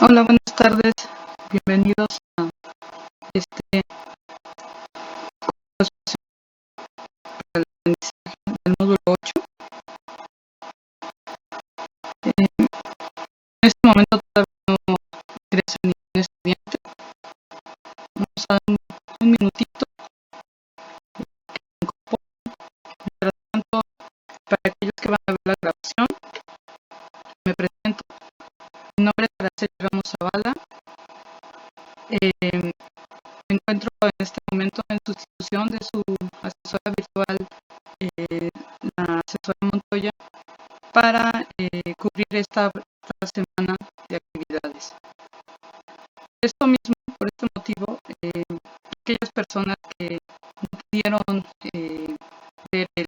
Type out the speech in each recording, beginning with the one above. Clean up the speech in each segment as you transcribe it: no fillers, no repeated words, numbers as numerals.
Hola, buenas tardes. Bienvenidos a este espacio para el aprendizaje del módulo 8. En este momento todavía no ingresa ningún estudiante. Vamos a dar un minutito. Mientras tanto, para aquellos que van a ver la grabación, me presento. Mi nombre es Araceli Ramos Zavala. Me encuentro en este momento en sustitución de su asesora virtual, la asesora Montoya, para cubrir esta semana de actividades. Esto mismo, por este motivo, aquellas personas que no pudieron ver el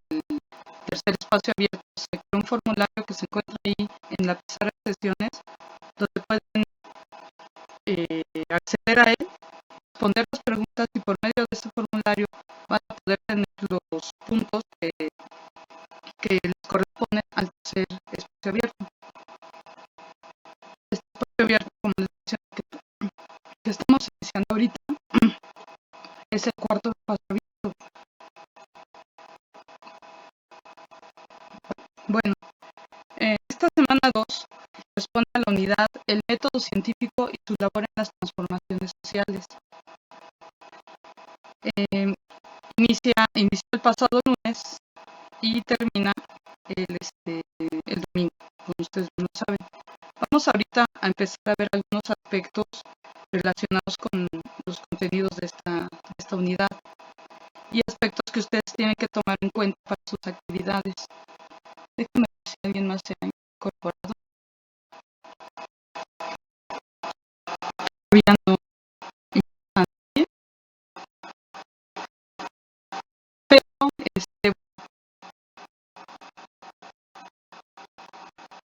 tercer espacio abierto, se creó un formulario que se encuentra ahí en la pizarra de sesiones, donde pueden acceder a él, responder las preguntas y por medio de este formulario van a poder tener los puntos que les corresponden al tercer espacio abierto. Este espacio abierto, como les decía, que estamos iniciando ahorita, es el cuarto espacio abierto. Bueno, esta semana 2 corresponde a la unidad El método científico y su labor en las transformaciones sociales. Inició el pasado lunes y termina el domingo, como ustedes lo saben. Vamos ahorita a empezar a ver algunos aspectos relacionados con los contenidos de esta unidad y aspectos que ustedes tienen que tomar en cuenta para sus actividades. Déjenme ver si alguien más se ha incorporado. Todavía no nadie, pero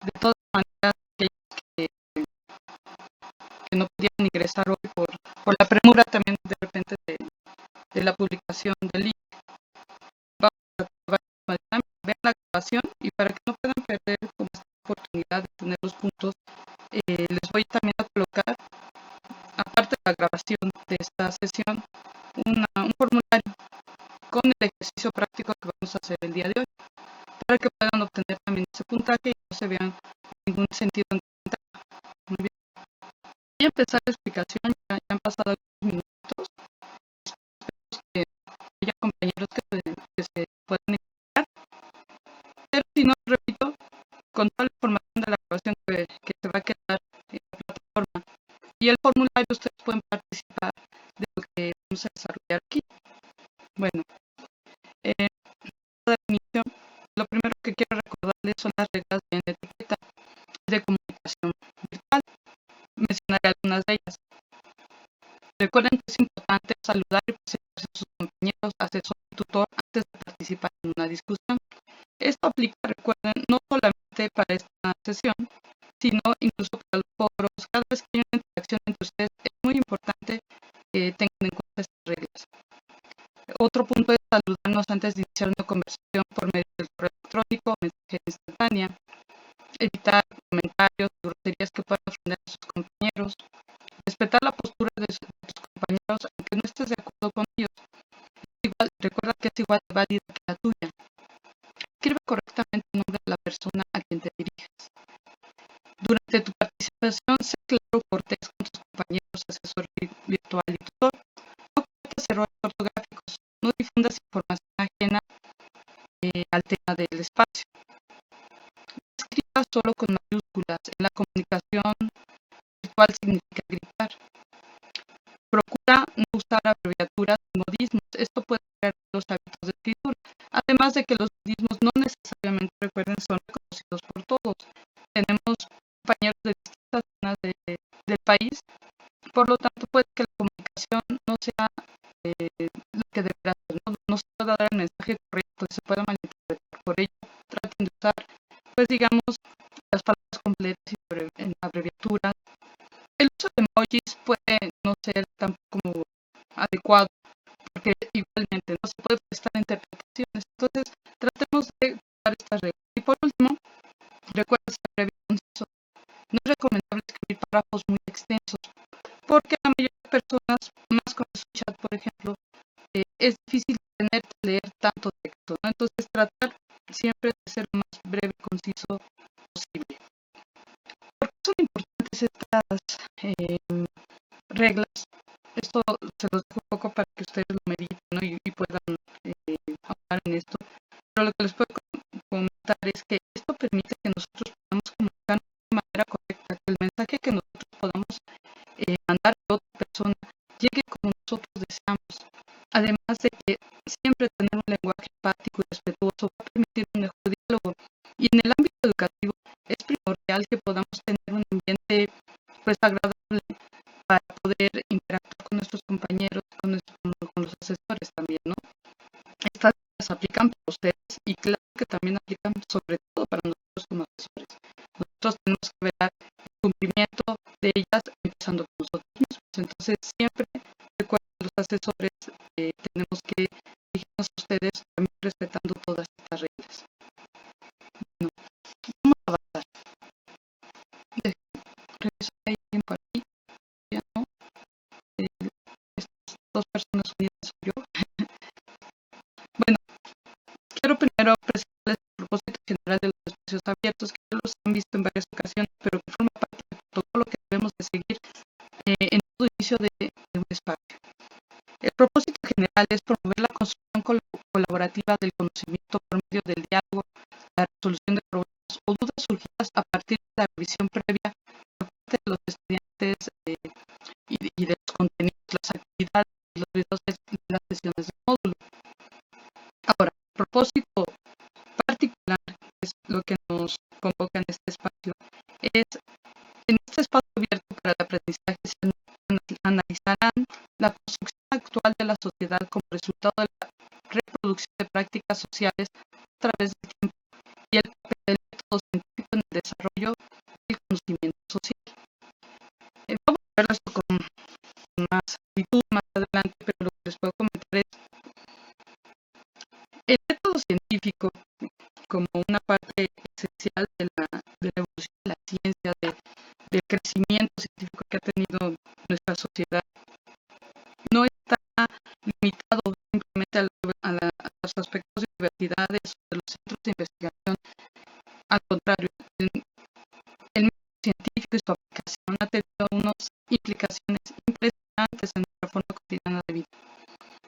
de todas maneras, que no pudieron ingresar hoy por la premura también de repente de la publicación del link. Vamos a ver la grabación y para que no puedan perder como esta oportunidad de tener los puntos, les voy también a colocar, aparte de la grabación de esta sesión, un formulario con el ejercicio práctico que vamos a hacer el día de hoy, para que puedan obtener también ese puntaje y no se vean ningún sentido en contar. Muy bien. Voy a empezar la explicación, ya han pasado algunos minutos. Espero que haya compañeros que se puedan explicar, pero si no, repito, con toda la información de la grabación que se va a quedar en la plataforma y el formulario, ustedes pueden participar de lo que vamos a desarrollar aquí. Bueno, de inicio, lo primero que quiero recordarles son las reglas de etiqueta de comunicación virtual. Mencionaré algunas de ellas. Recuerden que es importante saludar y presentarse a sus compañeros, asesor y tutor antes de participar en una discusión. Esto aplica, recuerden, no solamente para esta sesión, sino incluso para los foros. Cada vez que hay una interacción entre ustedes, es muy importante que tengan en cuenta estas reglas. Otro punto es saludarnos antes de iniciar una conversación por medio del correo electrónico o mensajería instantánea. Evitar comentarios, groserías que puedan ofender a sus compañeros. Respetar la postura de tus compañeros aunque no estés de acuerdo con ellos. Recuerda que es igual de válida que la tuya. Escribe correctamente el nombre de la persona a quien te diriges. Durante tu participación, sé claro y cortés con tus compañeros, asesor virtual y tutor. No cometas errores ortográficos. No difundas información ajena al tema del espacio. Escriba solo con mayúsculas. En la comunicación virtual significa gritar. Procura no usar abreviaturas y modismos. Esto puede crear los hábitos de escritura. Además de que los modismos no necesariamente, recuerden, son reconocidos por todos. Tenemos compañeros de distintas zonas del país. Por lo tanto, puede que la comunicación no sea lo que deberá ser. No se pueda dar el mensaje correcto y se pueda malinterpretar. Por ello, traten de usar, pues digamos, las palabras completas y en abreviaturas. El uso de emojis puede no ser tampoco adecuado, porque igualmente no se puede prestar interpretaciones. Entonces, tratemos de usar estas reglas. Y por último, recuerda ser breve y conciso. No es recomendable escribir párrafos muy extensos. es difícil tenerte a leer tanto texto, ¿no? Entonces tratar siempre de ser lo más breve y conciso posible. ¿Por qué son importantes estas reglas? Esto se los dejo un poco para que ustedes lo mediten, ¿no? y puedan hablar en esto. Pero lo que les puedo comentar es que esto permite que nosotros podamos comunicar de manera correcta, que el mensaje que nosotros podamos mandar a otra persona llegue como nosotros deseamos. Además de que siempre tener un lenguaje empático y respetuoso va a permitir un mejor diálogo. Y en el ámbito educativo es primordial que podamos tener un ambiente pues agradable para poder interactuar con nuestros compañeros, con los asesores también, ¿no? Estas reglas aplican para ustedes y claro que también aplican sobre todo para nosotros como asesores. Nosotros tenemos que velar el cumplimiento de ellas empezando con nosotros mismos. Entonces siempre recuerden los asesores tenemos que dirigirnos a ustedes también respetando todas estas reglas. Bueno, vamos a avanzar. Regreso a alguien por aquí. Ya no. Estas dos personas unidas soy yo. Bueno, quiero primero presentarles el propósito general de los espacios abiertos, que ya los han visto en varias ocasiones, pero que forma parte del protocolo que debemos de seguir en todo inicio de un espacio. El propósito general es promover la construcción colaborativa del conocimiento por medio del diálogo, la resolución de problemas o dudas surgidas a partir de la revisión previa por parte de los estudiantes y de los contenidos, las actividades y los videos de las sesiones del módulo. Ahora, propósito particular, que es lo que nos convoca en este espacio, es en este espacio abierto para el aprendizaje se analizarán la construcción actual de la sociedad como resultado de la reproducción de prácticas sociales a través del tiempo y el papel del método científico en el desarrollo del conocimiento social. Vamos a verlo esto con más amplitud más adelante, pero lo que les puedo comentar es el método científico como una parte esencial de la evolución de la ciencia, del crecimiento científico que ha tenido nuestra sociedad, no está limitado simplemente a los aspectos de universidades o de los centros de investigación. Al contrario, el método científico y su aplicación ha tenido unas implicaciones impresionantes en nuestra forma cotidiana de vida.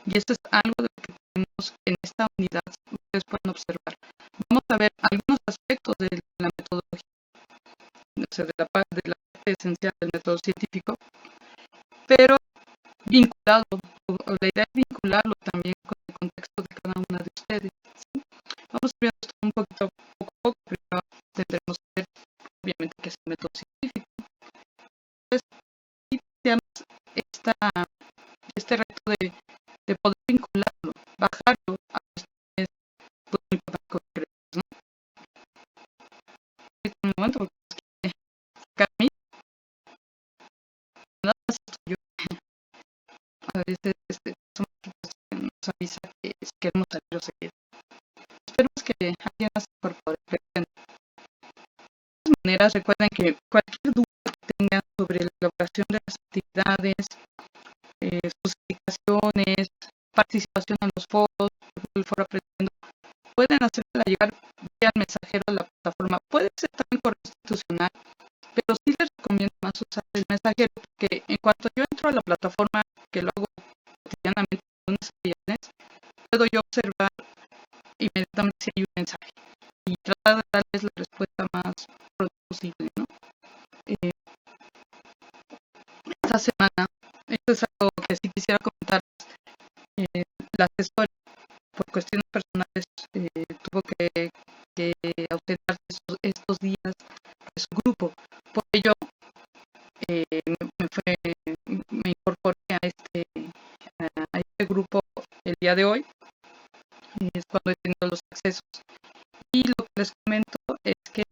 Y esto es algo de lo que tenemos en esta unidad, ustedes pueden observar. Vamos a ver algunos aspectos de la metodología, o sea, de la parte esencial del método científico, pero vinculado, o la idea es vincularlo también con el contexto de cada una de ustedes, ¿sí? Vamos viendo esto un poquito, poco a poco, primero tendremos que ver, obviamente, qué es el método científico. Entonces, tenemos este reto de poder vincularlo, bajarlo a cuestiones pues, muy concretas, ¿no? En un momento, porque Carmen, nada más estoy yo. A veces son nos avisa que si queremos salir o seguir. Esperemos que alguien más se incorpore. De todas maneras, recuerden que cualquier duda que tengan sobre la elaboración de las actividades, sus explicaciones, participación en los foros, el foro aprendiendo, pueden hacerla llegar vía mensajero a la plataforma. Puede ser también correo institucional, pero sí les recomiendo más usar el mensajero, porque en cuanto yo entro a la plataforma, que lo hago cotidianamente de lunes a viernes, puedo yo observar inmediatamente si hay un mensaje y tratar de darles la respuesta más pronto posible, ¿no? Esta semana, esto es algo que sí quisiera comentar, la asesora por cuestiones personales tuvo que ausentarse estos días de su grupo. Por ello, me incorporé a este grupo el día de hoy, es cuando he tenido los accesos. Y lo que les comento es que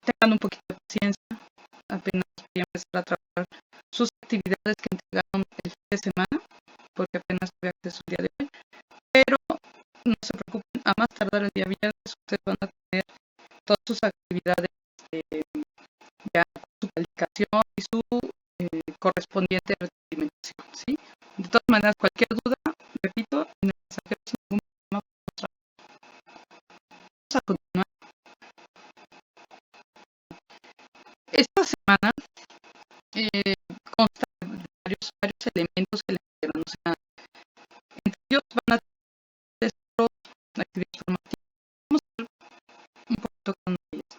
tengan un poquito de paciencia, apenas voy a empezar a trabajar sus actividades que entregaron el fin de semana, porque apenas tuve acceso el día de hoy, pero no se preocupen, a más tardar el día viernes ustedes van a tener todas sus actividades ya su calificación y su correspondiente retroalimentación, ¿sí? De todas maneras, cualquier duda varios elementos que le dieron. O sea, entre ellos van a tener actividades formativas. Vamos a ver un poquito con ellas.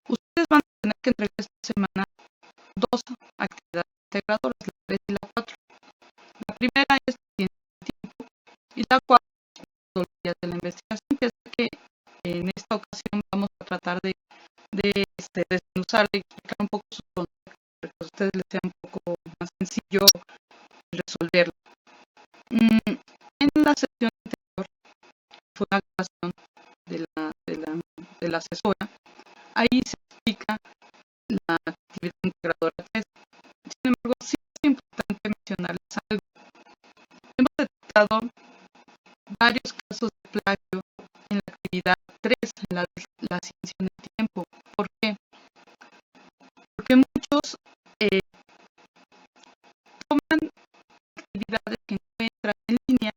Ustedes van a tener que entregar esta semana dos actividades integradoras, la 3 y la 4. La primera es tiempo y la 4 metodologías de la investigación, que es que en esta ocasión vamos a tratar de desmenuzar, de explicar un poco sus conceptos, para que a ustedes les sea un poco más sencillo resolverlo. En la sesión anterior fue una grabación de la asesora. Ahí se explica la actividad integradora 3. Sin embargo, sí es importante mencionarles algo. Hemos detectado varios casos de plagio en la actividad 3, en la ciencia en el tiempo. ¿Por qué? Porque muchos toman actividades que encuentran en línea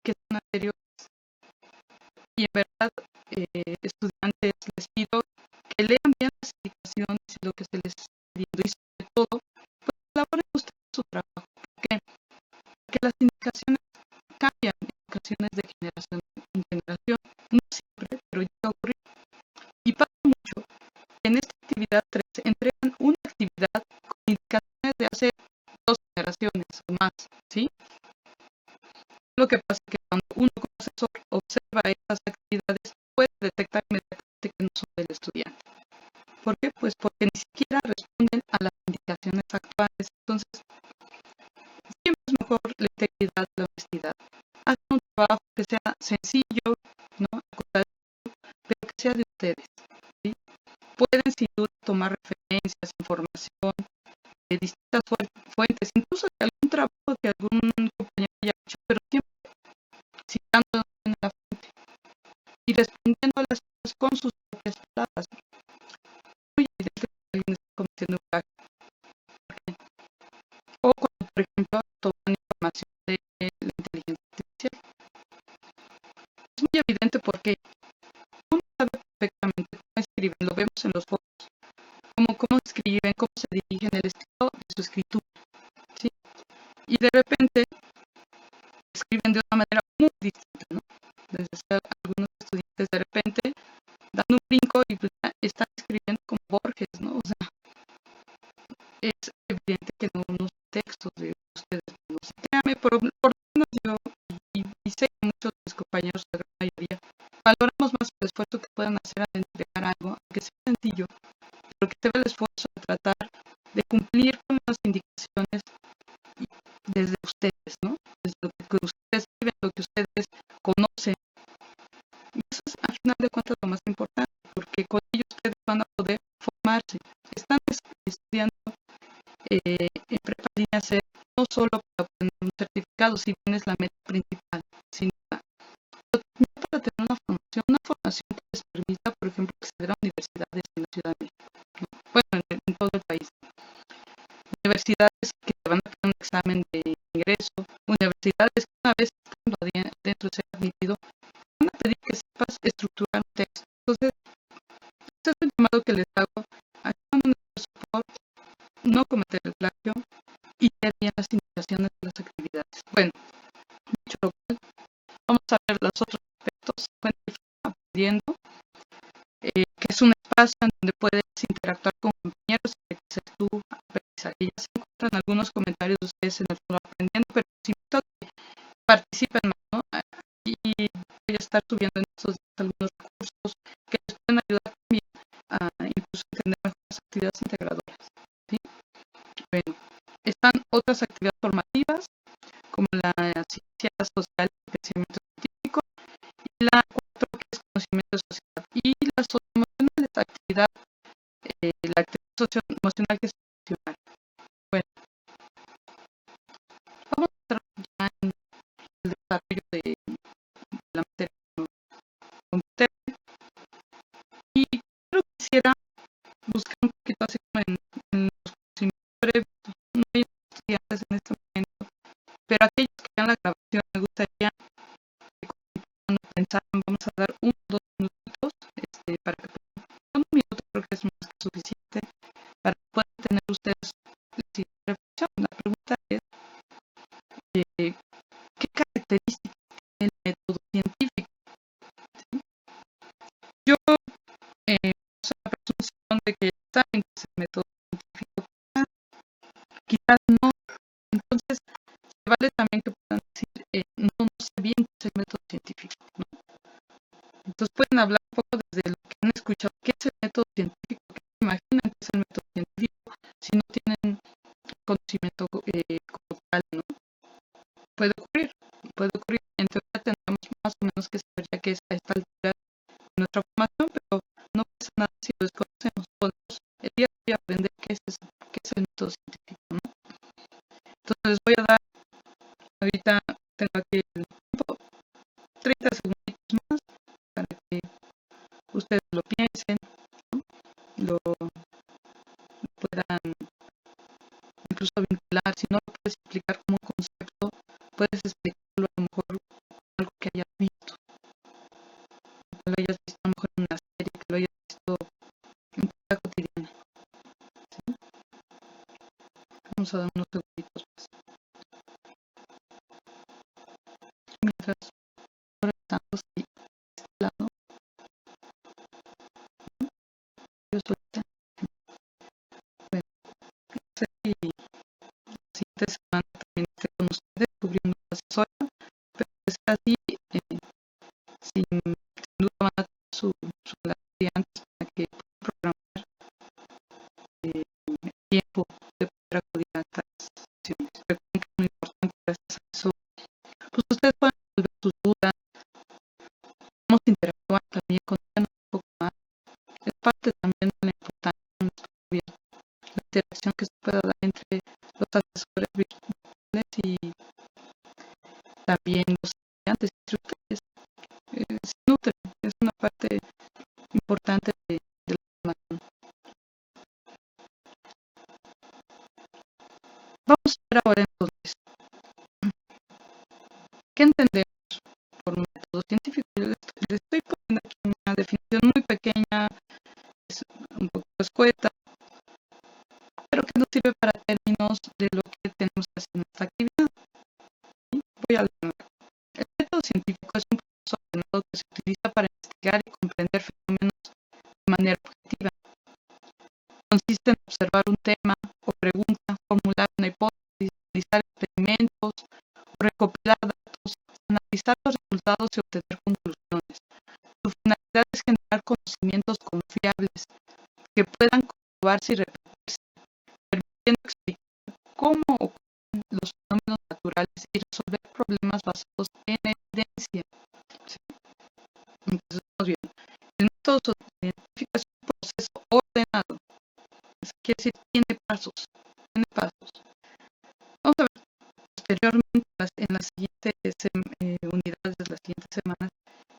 que son anteriores. Y en verdad, estudiantes, les pido que lean bien las indicaciones y lo que se les está pidiendo, y sobre todo, pues elaboren ustedes su trabajo. ¿Por qué? Porque las indicaciones cambian en ocasiones de generación en generación, no siempre, pero llega a ocurrir. Y pasa mucho que en esta actividad 3 entregan una actividad con indicaciones de hace 2 generaciones o más, ¿sí? Lo que pasa es que cuando uno como profesor observa estas actividades, puede detectar inmediatamente que no son del estudiante. ¿Por qué? Pues porque ni siquiera responden a las indicaciones actuales. Entonces, siempre es mejor la integridad, la honestidad. Hagan un trabajo que sea sencillo, ¿no? Pero que sea de ustedes, ¿sí? Pueden sin duda tomar referencias, información de distintas fuentes, incluso de algún trabajo que algún compañero haya hecho, pero siempre citando en la fuente y respondiendo a las cosas con sus propias palabras. Muy evidente que alguien está cometiendo un plagio. O cuando, por ejemplo, toman información de la inteligencia artificial. Es muy evidente porque uno sabe perfectamente cómo escriben, lo vemos en los foros, cómo escriben, cómo se dirigen, el estilo de su escritura, ¿sí? Y de repente escriben de una manera muy distinta, ¿no? Desde algunos estudiantes de repente dan un brinco y pues están escribiendo como Borges, ¿no? O sea, es evidente que no son textos de ustedes mismos. Y créanme, por lo menos yo, y sé que muchos de mis compañeros, la gran mayoría, valoramos más el esfuerzo que puedan hacer al entregar algo, aunque sea sencillo, pero que se ve el esfuerzo de tratar de cumplir con las indicaciones desde ustedes, ¿no? Desde lo que ustedes viven, lo que ustedes conocen. Y eso es, al final de cuentas, lo más importante, porque con ello ustedes van a poder formarse. Están estudiando en prepa línea C, no solo para obtener un certificado, si bien es la meta principal, sin duda, pero también para tener una formación que les permita, por ejemplo, acceder a universidades en la Ciudad de México, ¿no? Bueno, en todo el país. Universidades que te van a hacer un examen de ingreso, universidades que una vez estando dentro de ser admitido, van a pedir que sepas estructurar un texto. Entonces, este es el llamado que les hago, hagan un esfuerzo por no cometer el plagio y leer bien las indicaciones de las actividades. Bueno, dicho lo cual, vamos a ver los otros aspectos. Aprendiendo, que es un espacio en donde puedes interactuar con compañeros, enriquecer tu aprendizaje. Ya se encuentran algunos comentarios de ustedes en el foro aprendiendo, pero les invito a que participen más, ¿no? Y voy a estar subiendo en estos días algunos recursos que les pueden ayudar también a incluso entender mejor las actividades integradoras, ¿sí? Bueno, están otras actividades formativas como la ciencia social y crecimiento científico, y la otro que es conocimiento social, y la socioemocional, la actividad socioemocional que es emocional. Bueno, vamos a entrar ya en el desarrollo de la materia computer, y creo que quisiera buscar un poquito así como en los conocimientos previos. No hay estudiantes en este momento, pero aquellos que vean la grabación, me gustaría que cuando pensaran, vamos a dar 1 o 2 minutitos para que con 1 minuto creo que es más que suficiente para que puedan tener ustedes la reflexión, la pregunta características que tiene el método científico. ¿Sí? Yo soy una persona de que saben que es el método científico, quizás no. Entonces, se vale también que puedan decir, no sé bien qué es el método científico, ¿no? Entonces pueden hablar un poco desde lo que han escuchado, qué es el método científico, qué se imaginan que es el método científico, si no tienen conocimiento como tal, ¿no? Puede ocurrir, en teoría tendremos más o menos que saber ya que es a esta altura de nuestra formación, pero no pasa nada si lo desconocemos, podemos el día de hoy aprender qué es el método científico, ¿no? Entonces les voy a dar, ahorita tengo aquí el tiempo, 30 segunditos más para que ustedes lo piensen, ¿no? lo puedan incluso vincular. Si no lo puedes explicar como un concepto, puedes explicarlo a lo mejor como algo que hayas visto, que lo hayas visto a lo mejor en una serie, que lo hayas visto en tu vida cotidiana, ¿sí? Vamos a dar unos segunditos más. Mientras ahora estamos ahí, de este lado, yo solita, bueno, no sé si la siguiente semana también esté con ustedes cubriendo la asesora, pero es así, sin duda van a tener su enlace antes para que puedan programar el tiempo de poder acudir a estas sesiones. Recuerden que es muy importante gracias a eso, pues ustedes pueden resolver sus dudas, vamos a interactuar también, contarnos un poco más. Es parte también de la importancia de nuestro gobierno, la interacción que se pueda dar entre los asesores virtuales y también los estudiantes y ustedes. Se nutren, es una parte importante de la formación. Vamos a ver ahora entonces, ¿qué entendemos por método científico? Yo les estoy poniendo aquí una definición muy pequeña, es un poco escueta, pero que nos sirve para términos de lo que tenemos que hacer en esta actividad. ¿Sí? Voy a leer. El método científico es un proceso ordenado que se utiliza para investigar y comprender fenómenos de manera objetiva. Consiste en observar un tema o pregunta, formular una hipótesis, realizar experimentos, recopilar datos, analizar los resultados y obtener conclusiones. Su finalidad es generar conocimientos confiables que puedan comprobarse y repetirse, permitiendo explicar cómo ocurren los fenómenos naturales y resolver problemas basados en evidencia. ¿Sí? Entonces, vamos bien. El método científico es un proceso ordenado. Eso quiere decir tiene pasos. Vamos a ver posteriormente en las siguientes unidades de las siguientes semanas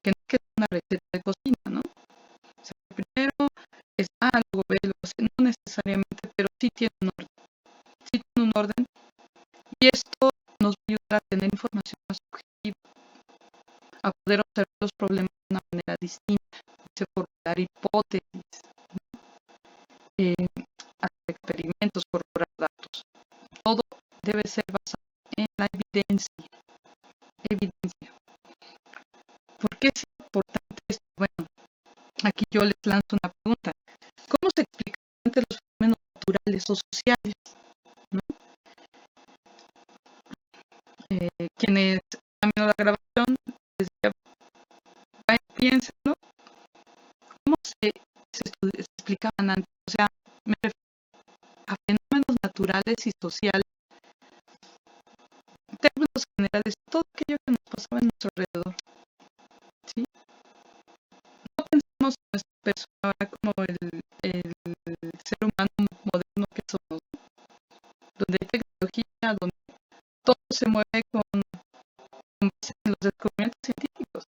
que no es que es una receta de cocina, ¿no? O sea, primero es A, luego B, luego C, no necesariamente, pero sí tiene un orden. Sí tiene un orden y esto nos va a ayudar a tener información más objetiva, a poder observar los problemas de una manera distinta, formular hipótesis, hacer experimentos, corroborar datos. Todo debe ser basado en la evidencia. ¿Por qué es importante esto? Bueno, aquí yo les lanzo una pregunta. ¿Cómo se explican los fenómenos naturales o sociales? ¿No? Quienes están viendo la grabación, les decía, piénsenlo, ¿cómo se explicaban antes? O sea, me refiero a fenómenos naturales y sociales, en términos generales, todo aquello que nos pasaba en nuestro alrededor. ¿Sí? No pensemos en nuestra persona como el ser humano moderno que somos, donde hay tecnología, donde todo se mueve con base en los descubrimientos científicos.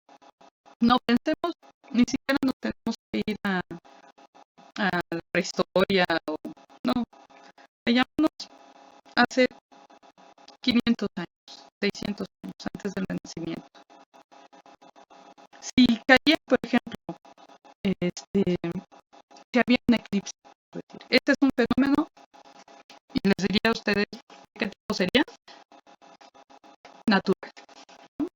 No pensemos, ni siquiera nos tenemos que ir a la prehistoria o no, vayámonos hace 500 años, 600 años antes del Renacimiento. Si caía, por ejemplo, si había un eclipse, este es un fenómeno y les diría a ustedes qué tipo sería natural, ¿no?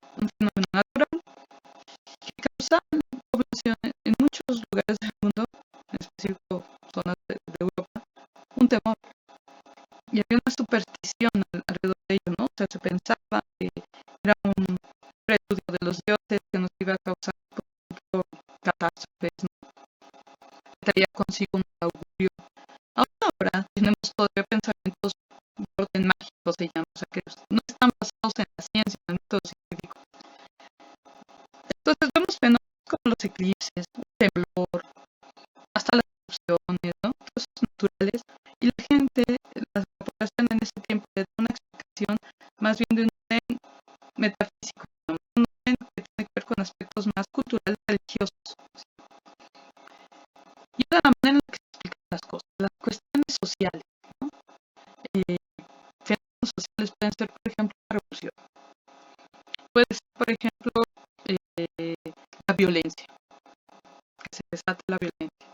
sea, se pensaba que era un preludio de los dioses que nos iba a causar, por ejemplo, catástrofes, ¿no? Que traía consigo un augurio. Ahora tenemos todavía pensamientos de orden mágico, se llama, o sea, que no están basados en la ciencia, en el método científico. Entonces vemos fenómenos como los eclipses, el temblor, hasta las erupciones, ¿no? Cosas naturales. Y la gente, la población en ese tiempo le da una explicación más bien de un orden metafísico, ¿no? Un orden que tiene que ver con aspectos más culturales, religiosos. Y de la manera en la que se explican las cosas, las cuestiones sociales, ¿no? Fenómenos sociales pueden ser, por ejemplo, la revolución. Puede ser, por ejemplo, la violencia, que se desata la violencia.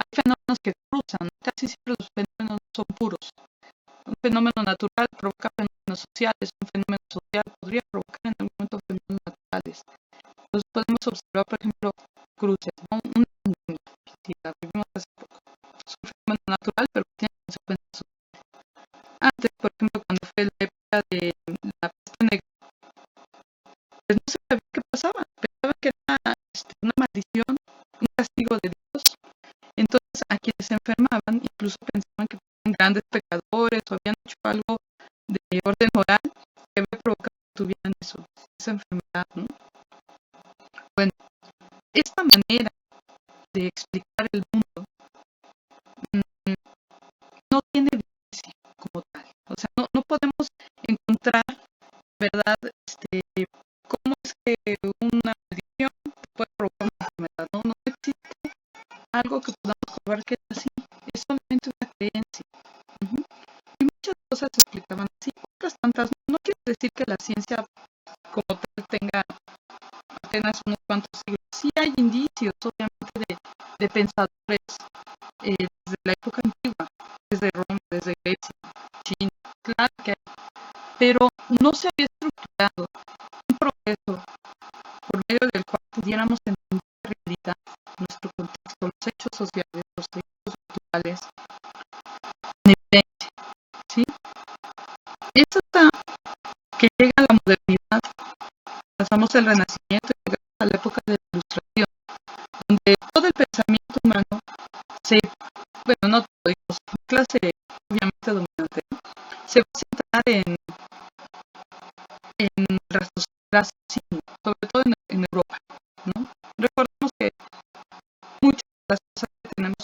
Hay fenómenos que cruzan, casi siempre los fenómenos son puros. Un fenómeno natural provoca fenómenos sociales, un fenómeno social podría provocar en algún momento fenómenos naturales. Entonces podemos observar, por ejemplo, cruces, ¿no? Una pandemia, si la vivimos hace poco. Es un fenómeno natural, pero tiene consecuencias sociales. Antes, por ejemplo, cuando fue la época de la peste negra, pues no se sabía qué pasaba. Pensaban que era una maldición, un castigo de Dios. Entonces, a quienes se enfermaban, incluso pensaban que eran grandes pecadores o habían hecho algo de orden moral que había provocado que tuvieran esa enfermedad, ¿no? Bueno, esta manera de explicar el mundo no tiene evidencia como tal. O sea, no podemos encontrar, ¿verdad? Cómo es que una maldición puede provocar una enfermedad, ¿no? No existe algo que podamos comprobar que es así. Es solamente una creencia. Y muchas cosas se explicaban así, otras tantas. No quiere decir que la ciencia como tal tenga apenas unos cuantos siglos. Sí hay indicios, obviamente, de pensadores desde la época antigua, desde Roma, desde Grecia, China, claro que hay, pero no se había estructurado un proceso por medio del cual pudiéramos entender la realidad, nuestro contexto, los hechos sociales, los hechos culturales, en evidencia, ¿sí? Es hasta que llega la modernidad, pasamos el Renacimiento y llegamos a la época de la Ilustración, donde todo el pensamiento humano se, bueno, no todo, digamos, clase obviamente dominante, ¿no? Se va a centrar en raciocinio, sobre todo en Europa, ¿no? Recordemos que muchas de las cosas que tenemos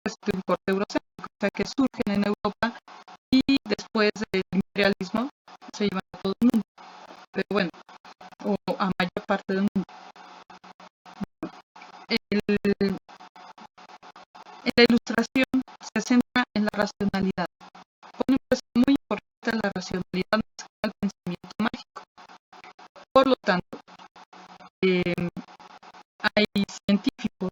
pues, de un corte eurocéntrico, o sea, que surgen en Europa y después del imperialismo se llevan a todo el mundo, pero bueno, o a mayor parte del mundo. En la Ilustración se centra en la racionalidad. Pone un peso muy importante en la racionalidad más que al pensamiento mágico. Por lo tanto, hay científicos,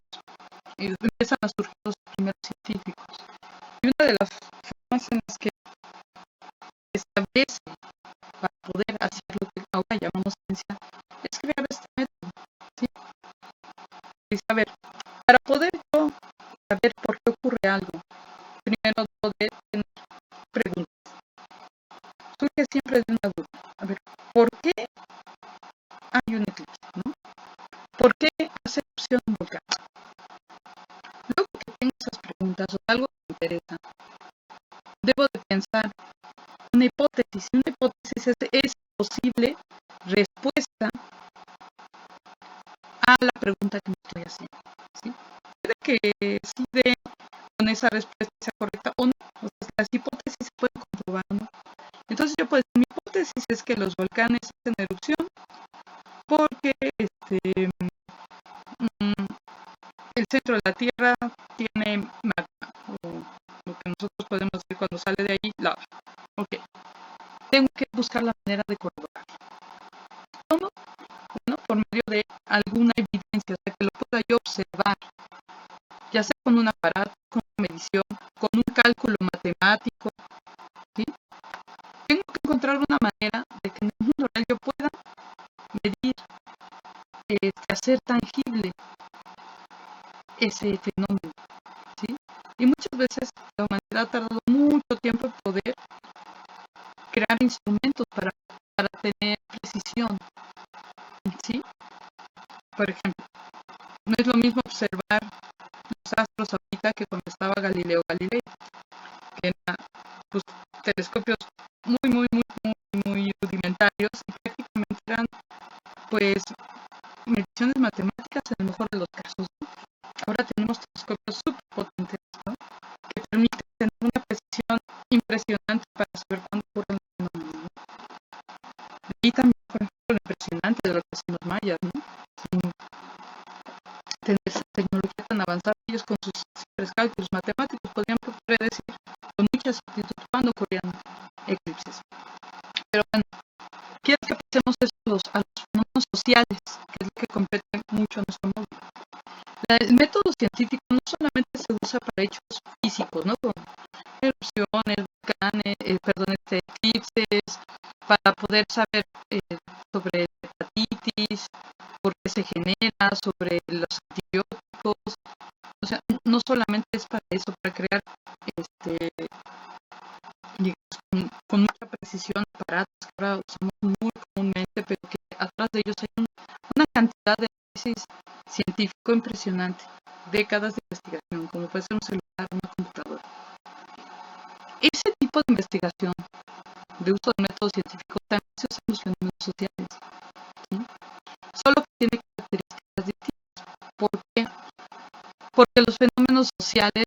empiezan a surgir los primeros científicos. Y una de las formas en las que establece para poder hacer lo que ahora llamamos ciencia es crear este método. ¿Sí? Y saber, para poder yo saber por qué ocurre algo, primero debo de tener preguntas. Surge siempre de una duda. A ver, ¿por qué hay un eclipse? ¿No? ¿Por qué hace erupción un volcán? Luego que tengo esas preguntas o algo que me interesa, debo de pensar una hipótesis. Una hipótesis es posible respuesta a la pregunta que me estoy haciendo. ¿Sí? Puede que sí de con esa respuesta sea correcta o no. O sea, las hipótesis se pueden comprobar, ¿no? Entonces yo pues mi hipótesis es que los volcanes hacen erupción porque el centro de la Tierra tiene magma, o lo que nosotros podemos decir cuando sale de ahí, lava. Ok, tengo que buscar la manera de corroborar. ¿Cómo? Bueno, por medio de alguna evidencia, o sea, que lo pueda yo observar, ya sea con un aparato, con una medición, con un cálculo matemático, ¿sí? Tengo que encontrar una manera de que en el mundo real yo pueda medir, hacer tangible ese fenómeno, ¿sí? Y muchas veces la humanidad ha tardado mucho tiempo en poder crear diseñar instrumentos para tener precisión, ¿sí? Por ejemplo, no es lo mismo observar los astros ahorita que cuando estaba Galileo Galilei, que eran pues, telescopios muy rudimentarios y prácticamente eran pues mediciones matemáticas en el mejor de los casos, ¿no? Ahora tenemos telescopios súper potentes, ¿no? Que permiten tener una precisión impresionante para saber cuándo ocurren los fenómenos, ¿no? Y también, por ejemplo, lo impresionante de lo que hacen los mayas, ¿no? Tener esa tecnología tan avanzada, ellos con sus simples cálculos matemáticos podrían predecir con mucha exactitud cuándo ocurrían eclipses. Pero bueno, quiero que pasemos a los fenómenos sociales, que es lo que compete mucho a nuestro módulo. El método científico no solamente se usa para hechos físicos, ¿no? Como erupciones, volcanes, eclipses, para poder saber sobre hepatitis, por qué se genera, sobre los antibióticos. O sea, no solamente es para eso, para crear digamos, con mucha precisión aparatos que ahora usamos muy comúnmente, pero que atrás de ellos hay una cantidad de análisis científico impresionante, décadas de investigación, como puede ser un celular, una computadora. Ese tipo de investigación de uso del método científico también se usa en los fenómenos sociales, ¿sí? Solo que tiene características distintas. ¿Por qué? Porque los fenómenos sociales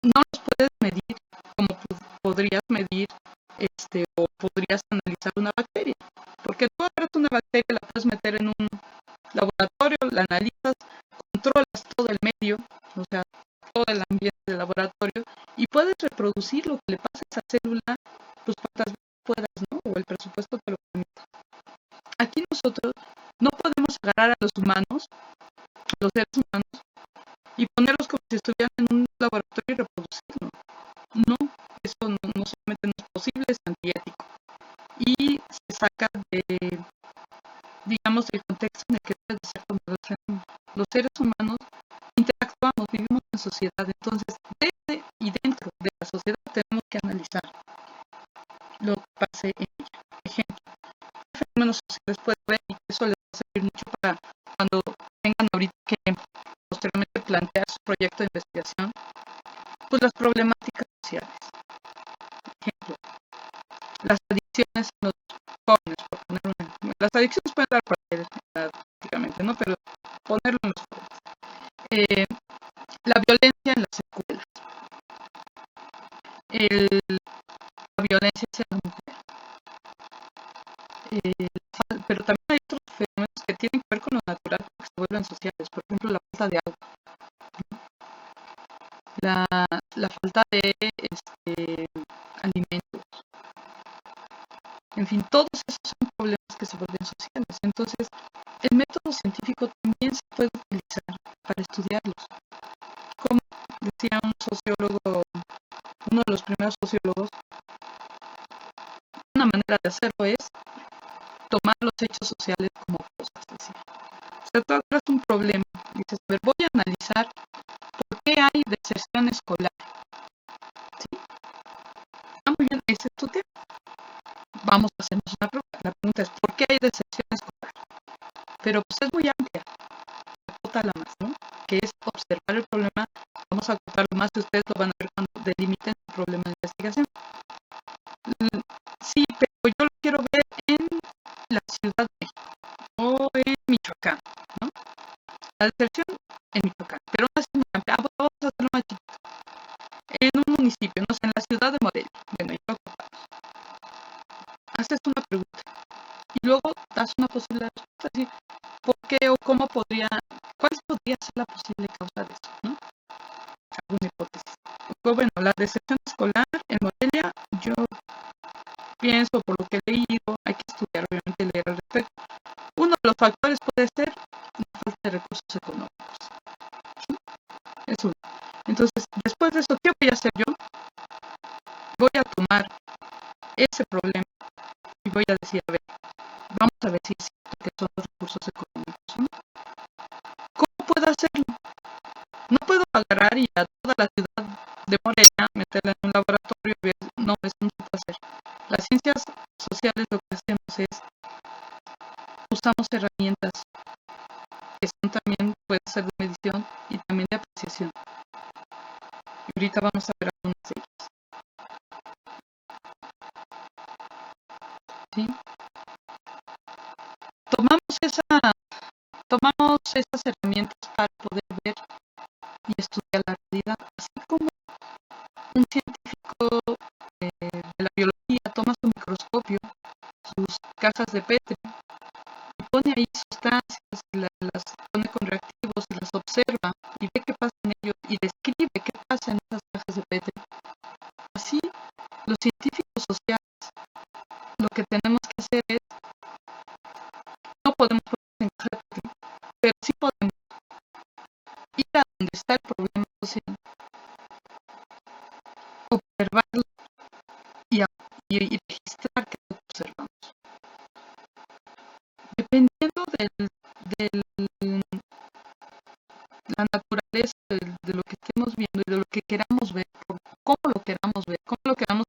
no los puedes medir como podrías medir o podrías analizar una bacteria. Porque tú agarras una bacteria, la puedes meter en un laboratorio, la analizas, controlas todo el medio, o sea, todo el ambiente del laboratorio, y puedes reproducir lo que le pasa a esa célula, pues cuantas veces puedas, ¿no? O el presupuesto te lo permita. Aquí nosotros no podemos agarrar a los humanos, los seres humanos, y ponerlos como si estuvieran en un laboratorio y reproducirlo. No, eso no solamente no es posible, es antiético. Y se saca de, digamos, el contexto en el que debe de ser tomado el fenómeno. Los seres humanos interactuamos, vivimos en sociedad, entonces desde y dentro de la sociedad tenemos que analizar lo que pase en ella. Ejemplo, ¿qué fenómenos sociales puede haber? Y eso les va a servir mucho para cuando tengan ahorita que posteriormente plantear su proyecto de investigación, pues las problemáticas sociales. Ejemplo, las adicciones en los jóvenes, por poner un ejemplo. Las adicciones pueden dar cualquier edad, prácticamente, ¿no? Pero ponerlo en los jóvenes. La violencia en las escuelas. La violencia hacia la mujer. Pero también hay otros fenómenos que tienen que ver con lo natural que se vuelven sociales. Por ejemplo, la falta de agua. La falta de alimentos. En fin, todos esos son problemas que se vuelven sociales. Entonces, el método científico también se puede utilizar para estudiarlos. Como decía un sociólogo, uno de los primeros sociólogos, una manera de hacerlo es tomar los hechos sociales como cosas, decía. O sea, tú agarras un problema, dices, a ver, voy a analizar por qué hay deserción escolar. ¿Sí? Muy bien, ese es tu tema. Vamos a hacernos una pregunta. La pregunta es, ¿por qué hay deserción escolar? Pero pues es muy amplia. Acótala más, ¿no? Que es observar el problema. Vamos a acotarlo más y ustedes lo van a ver cuando delimiten el problema de investigación. Sí, pero yo lo quiero ver en la Ciudad de México o en Michoacán, ¿no? La deserción en Michoacán, pero no es muy amplia. Vamos a hacerlo más chiquito. En un municipio, no sé, en la ciudad de Morelia. Bueno, yo haces una pregunta y luego das una posible respuesta, es decir, ¿por qué o cómo cuál podría ser la posible causa de eso, ¿no? Alguna hipótesis. Pues bueno, la deserción escolar en Morelia, yo pienso por lo que he leído, hay que estudiar, obviamente leer al respecto. Uno de los factores puede ser la falta de recursos económicos. ¿Sí? Es uno. Entonces, después de eso, ¿qué voy a hacer yo? Voy a tomar ese problema y voy a decir, a ver, vamos a ver si es cierto que son los recursos económicos, ¿no? ¿Cómo puedo hacerlo? No puedo agarrar y a toda la ciudad de Morelia meterla en un laboratorio y ver, no, eso no se puede hacer. La ciencia ciencias sociales lo que hacemos es usamos herramientas que son también, puede ser de medición y también de apreciación. Y ahorita vamos a ver algunas de ellas. ¿Sí? Tomamos esas herramientas para poder ver y estudiar la realidad, así como un científico de la biología toma su microscopio, sus cajas de Petri, y pone ahí sustancias, las pone con reactivos, las observa y ve qué pasa en ellos y describe qué pasa en esas cajas de Petri. Así, los científicos sociales lo que tenemos que hacer es, no podemos poner en caja de Petri, pero sí podemos ir a donde está el problema social, observarlo y registrar que lo observamos. Dependiendo de la naturaleza de lo que estemos viendo y de lo que queramos ver, cómo lo queramos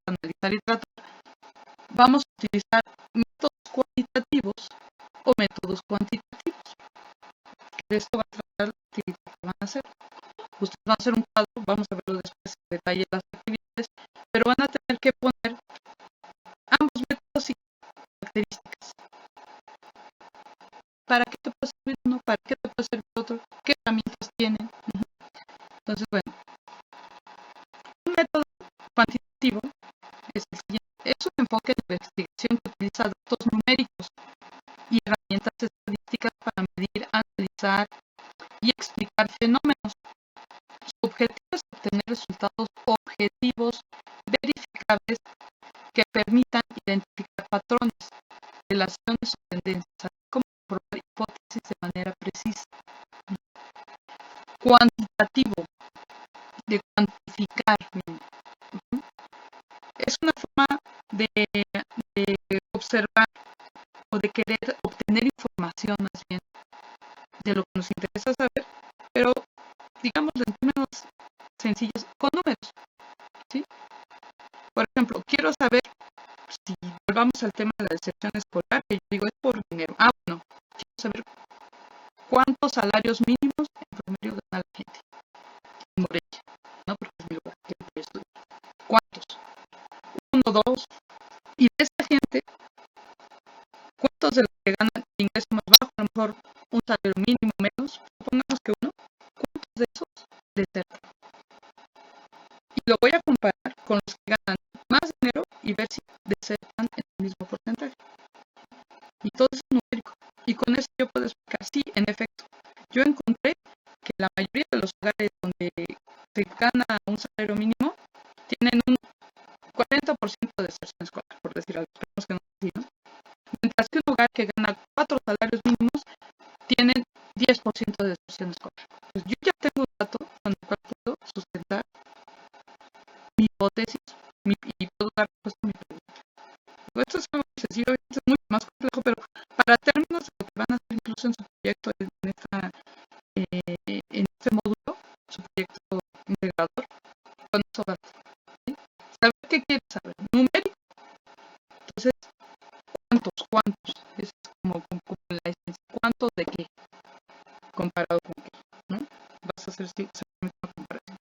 analizar y tratar, vamos a utilizar métodos cualitativos o métodos cuantitativos. De esto va a tratar la actividad que van a hacer. Ustedes van a hacer un cuadro, vamos a verlo después en detalle las actividades, pero van a tener que poner ambos métodos y características. ¿Para qué te puede servir uno? ¿Para qué te puede servir otro? ¿Qué herramientas tienen? Entonces, bueno, un método cuantitativo es el siguiente. Es un enfoque de investigación que utiliza datos numéricos y herramientas estadísticas para medir, analizar y explicar fenómenos. Su objetivo es obtener resultados objetivos, verificables, que permitan identificar patrones, relaciones o tendencias, así como probar hipótesis de manera precisa. Cuantitativo, de cuantificar. Es una forma de observar o de querer obtener información más bien de lo que nos interesa saber, pero digamos en términos sencillos, con números, ¿sí? Por ejemplo, quiero saber, si volvamos al tema de la deserción escolar, que yo digo es por dinero. Bueno, quiero saber cuántos salarios mínimos en promedio gana la gente en Morelia, ¿no? Porque es mi lugar, que voy a estudiar. ¿Cuántos? Uno, dos. Y de esa gente, ¿cuántos de los que ganan el ingreso más bajo, a lo mejor un salario mínimo menos, supongamos que uno, cuántos de esos desertan? Y lo voy a comparar con los que ganan más dinero y ver si desertan en el mismo porcentaje. Y todo es numérico. Y con eso yo puedo explicar, sí, en efecto, yo encontré que la mayoría de los hogares donde se gana un salario mínimo tienen un 40% de deserción escolar, por decir algo. Esperemos que no sea así, ¿no? Mientras que un hogar que gana 4 salarios mínimos tiene 10% de deserción escolar. Pues yo ya tengo un dato con el cual puedo sustentar mi hipótesis y puedo dar respuesta a mi pregunta. Esto es algo sencillo, es mucho más complejo, pero para términos de lo que van a hacer incluso en su proyecto, en este módulo, su proyecto integrador, con eso basta, ¿sí? Saber qué quieres saber, numérico. Entonces, ¿cuántos? Es como la esencia. ¿Cuántos de qué? Comparado con qué, ¿no? Vas a hacer exactamente una comparación.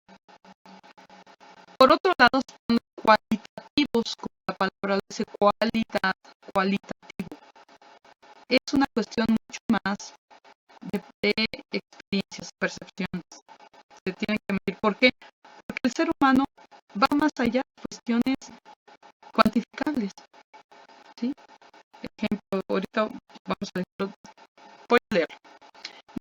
Por otro lado, son cualitativos, como la palabra dice, cualitativo. Es una cuestión mucho más de experiencias, percepciones. Se tienen que medir. ¿Por qué? Porque el ser humano va más allá de cuestiones cuantificables, ¿sí? Ejemplo, ahorita vamos a leerlo. Voy a leer.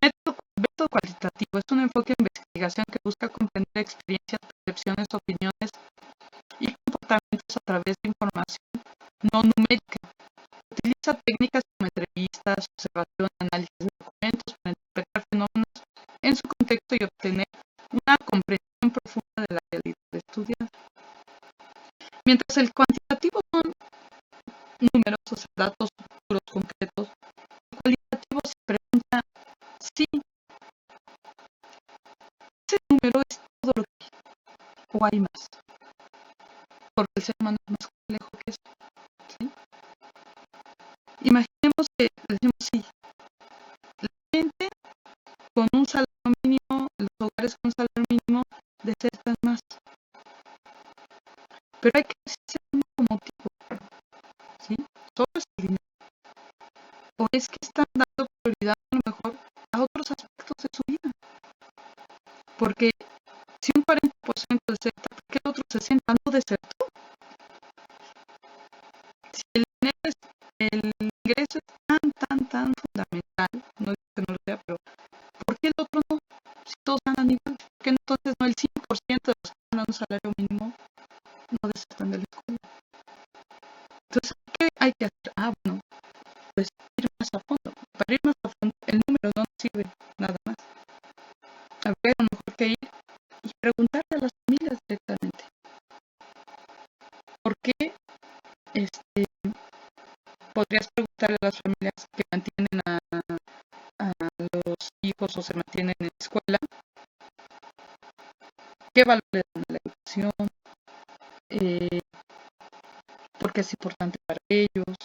Método cualitativo es un enfoque de investigación que busca comprender experiencias, percepciones, opiniones y comportamientos a través de información no numérica. Utiliza técnicas como entrevistas, observación, análisis de documentos para interpretar fenómenos en su contexto y obtener una comprensión profunda de la realidad estudiada. Mientras el cuantitativo son números, o sea, datos duros, concretos, el cualitativo se pregunta si ese número es todo lo que hay, o hay más, porque el ser humano es más complejo que eso, ¿sí? Imaginemos que decimos sí, la gente con un salario mínimo, los hogares con un salario mínimo desertan más. Pero hay que decirse como motivo, ¿sí? Solo es el dinero. O es que están dando prioridad a lo mejor a otros aspectos de su vida. Porque si un 40% deserta, ¿por qué el otro 60% no desertó? Si el ingreso es tan fundamental, no digo que no lo sea, pero ¿por qué el otro no? Si todos ganan igual, ¿por qué entonces no el 5% de los que ganan un salario mínimo no desertan de la escuela? Entonces, ¿qué hay que hacer? Bueno, pues ir más a fondo. Para ir más a fondo, el número no sirve nada más. Habría a lo mejor que ir y preguntarle a las familias directamente. ¿Por qué podrías preguntarle a las familias que mantienen a los hijos o se mantienen en la escuela, qué valor le dan a la educación, por qué es importante para ellos,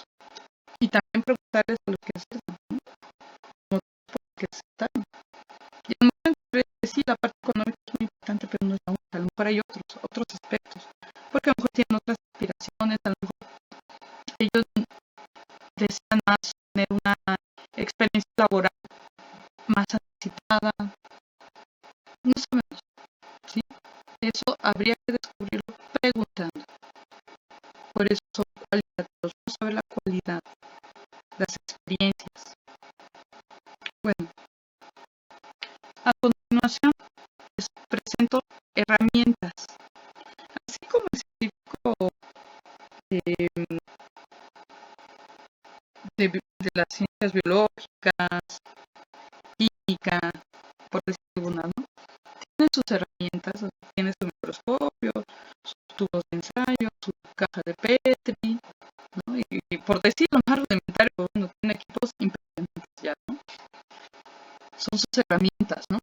y también preguntarles a los que aceptan, ¿no? ¿Por qué aceptaron? Y a lo mejor que sí, la parte económica es muy importante, pero no es la única, a lo mejor hay otros aspectos, porque a lo mejor tienen otras aspiraciones, a lo mejor ellos desean más tener una experiencia laboral más anticipada, no sabemos, ¿sí? Eso habría que descubrirlo preguntando. Por eso son cualitativos. Vamos a ver la cualidad, las experiencias. Bueno, a continuación les presento herramientas. Así como el científico de las ciencias biológicas, química, por decir alguna, ¿no? Tiene sus herramientas, tiene su microscopio, sus tubos de ensayo, su caja de Petri, ¿no? Y por decirlo más rudimentario, uno tiene equipos impresionantes ya, ¿no? Son sus herramientas, ¿no?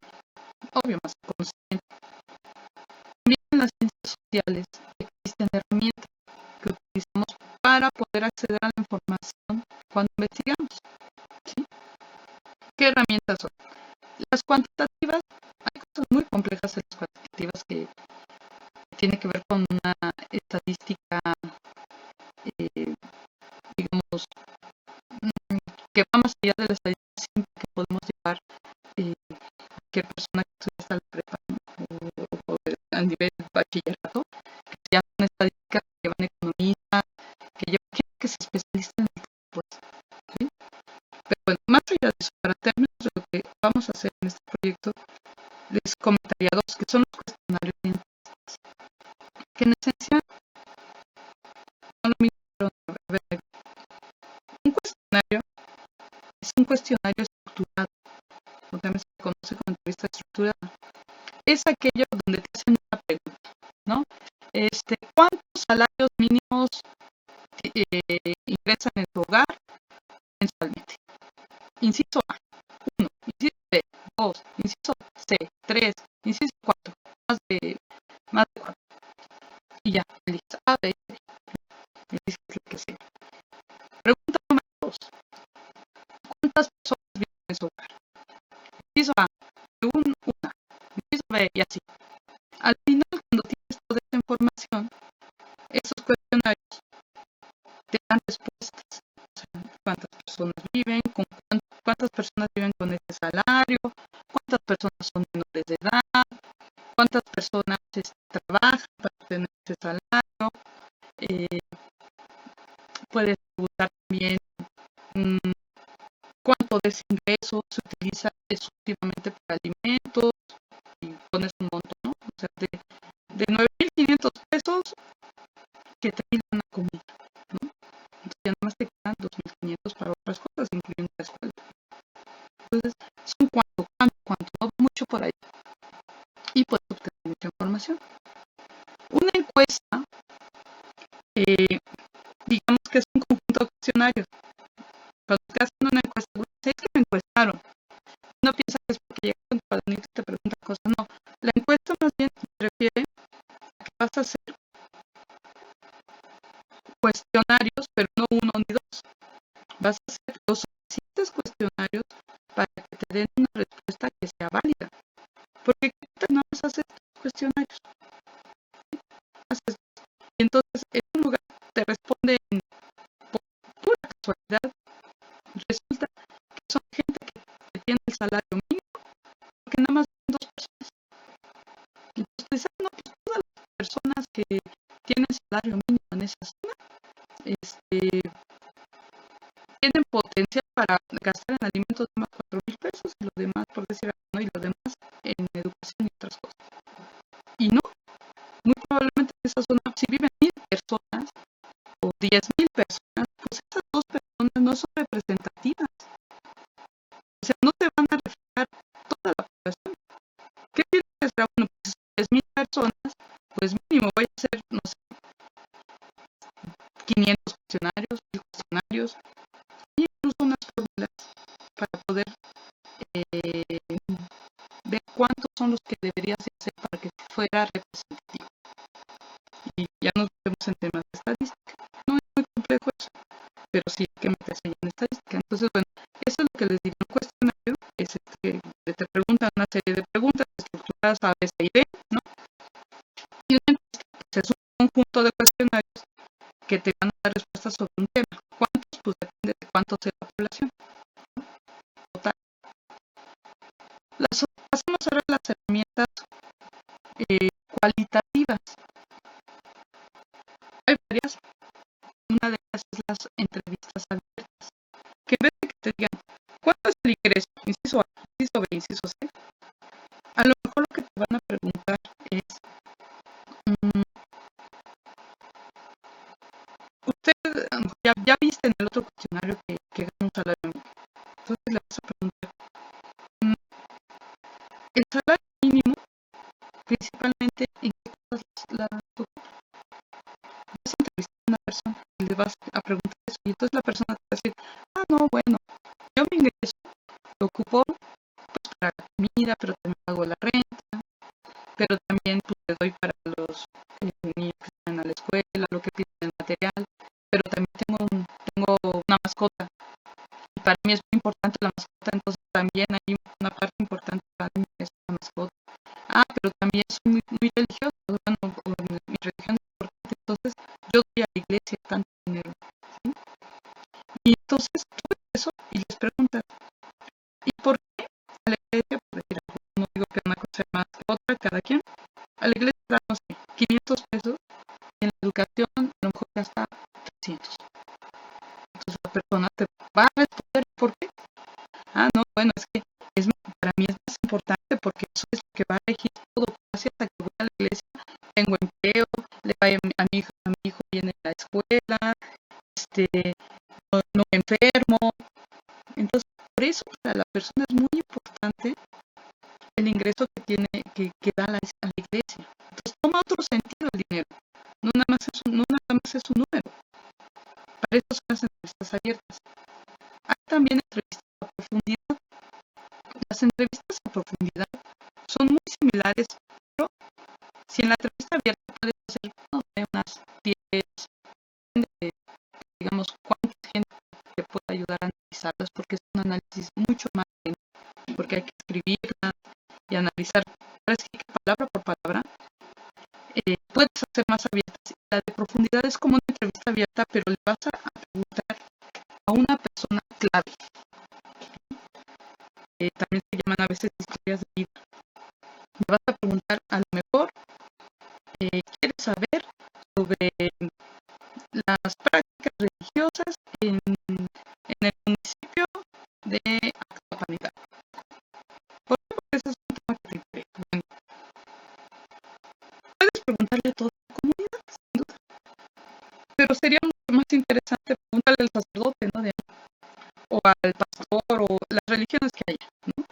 Obvio, más consciente. También en las ciencias sociales existen herramientas que utilizamos para poder acceder a la información cuando investigamos, ¿sí? ¿Qué herramientas son? Las cuantitativas, hay cosas muy complejas en las cuantitativas que tienen que ver con una estadística, digamos, que va más allá de la estadística simple que podemos llevar cualquier persona que estudia hasta la prepa, ¿no? o a nivel de bachillerato, que se llaman estadísticas, que llevan economistas, que llevan gente que se especializa en el tema, pues, ¿sí? Pero bueno, más allá de eso, para términos de lo que vamos a hacer en este proyecto, les comentaría dos, que son los cuestionarios científicos, que en esencia son lo mismo, pero a ver, un cuestionario es un cuestionario estructurado, o también se conoce como entrevista estructurada. Es aquello donde te hacen una pregunta, ¿no? ¿Cuántos salarios mínimos ingresan en tu hogar mensualmente? Inciso A, 1, inciso B, 2, inciso C, 3, inciso 4, más de 4. Y ya, listo. A, B, dice lo que sea. Pregunta número 2. ¿Cuántas personas viven en su hogar? Inciso A, una. Inciso B, y así. Al final, cuando tienes toda esta información, esos cuestionarios te dan respuestas. O sea, cuántas personas viven, cuántas personas viven con ese salario, cuántas personas son menores de edad, cuántas personas trabajan para tener ese salario. Puedes preguntar también cuánto de ese ingreso se utiliza exclusivamente para alimentos y pones un monto, ¿no? O sea, de 9,500 pesos que te dan la comida, ¿no? Entonces ya nada más te quedan 2,500 para otras cosas, incluyendo la escuela. Entonces, son cuánto, no mucho por ahí. Y puedes obtener mucha información. Una encuesta, digamos que es un conjunto de cuestionarios. Cuando te hacen una encuesta, es que me encuestaron. No piensas que es porque llegas con tu cuadernito y te preguntan cosas, no. La encuesta más bien se refiere a que vas a hacer cuestionarios, pero no uno ni dos. vas a hacer los suficientes cuestionarios para que te den una respuesta que sea válida. Porque nada más haces cuestionarios. Y entonces, en un lugar te responden por pura casualidad, resulta que son gente que tiene el salario mínimo, que nada más son 2 personas. Entonces dicen, no, pues todas las personas que tienen salario mínimo en esa zona, tienen potencial para gastar en alimentos de más 4,000 pesos y lo demás, por decir algo, ¿no? Y lo demás en educación y otras cosas. Y no, muy probablemente en esa zona, si viven 1,000 personas o 10,000 personas, pues esas 2 personas no son representativas. O sea, no te van a reflejar toda la población. ¿Qué tiene que ser? Bueno, pues 10,000 personas, pues mínimo voy a hacer, no sé, 500 cuestionarios, 1,000 cuestionarios, y incluso unas fórmulas para poder ver cuántos son los que deberías hacer para que fuera representativo. Y ya nos vemos en temas de estadística. No es muy complejo eso, pero sí hay que meterse en estadística. Entonces, bueno, eso es lo que les digo. Un cuestionario es que te preguntan una serie de preguntas estructuradas A, B, C y D, ¿no? Y una encuesta pues, es un conjunto de cuestionarios que te van a dar respuestas sobre un tema. ¿Cuántos? Pues depende de cuánto sea la población total. Pasemos ahora a las herramientas cualitativas. Hay varias. Una de ellas es las entrevistas abiertas, que en vez de que te digan ¿cuánto es el ingreso? Inciso A, inciso B, inciso C. A lo mejor lo que te van a preguntar es usted ya viste en el otro cuestionario que gana un salario mínimo. Entonces le vas a preguntar el salario mínimo principalmente en qué cosas la vas a entrevistar a una persona y le vas a preguntar eso y entonces la persona te va a decir no, bueno, yo mi ingreso lo ocupo pues para la comida, pero también pago la renta, pero también pues, le doy para los niños que están a la escuela, lo que piden el material, pero también tengo una mascota y para mí es muy importante la mascota, entonces también hay una parte importante para mí es la mascota. Pero también soy muy religioso, bueno, mi religión es importante, entonces yo doy a la iglesia tanto dinero, ¿sí? Y entonces tú eso y les preguntas, ¿y por qué a la iglesia? Por decir algo, no digo que una cosa sea más que otra, cada quien, a la iglesia da, no sé, 500 pesos y en la educación a lo mejor gasta 300. Entonces la persona te va a responder ¿por qué? No, bueno, es que para mí es más importante porque eso es lo que va a regir todo. Gracias a que voy a la iglesia, tengo empleo, le va a mi hijo viene a la escuela, no me enfermo. Entonces, por eso para la persona es muy importante el ingreso que da a la iglesia. Entonces, toma otro sentido el dinero. No nada más es un número. Para eso son las entrevistas abiertas. Hay también entrevistas a profundidad. Las entrevistas a profundidad son muy similares, pero si en la entrevista abierta puedes hacer, no sé, unas 10, digamos, cuánta gente te puede ayudar a analizarlas, porque es un análisis mucho más lento, porque hay que escribirla y analizar, parece que palabra por palabra, puedes hacer más abiertas. La de profundidad es como una entrevista abierta, pero le vas a preguntar a una persona clave. También se llaman a veces historias de vida. Le vas a preguntar, a lo mejor, ¿quieres saber sobre las prácticas religiosas en el municipio de Actopanita? ¿Por qué? Porque ese es un tema que te interesa. Bueno, puedes preguntarle a toda la comunidad, sin duda, pero sería mucho más interesante preguntarle al sacerdote, ¿no? O al pastor o las religiones que haya, ¿no?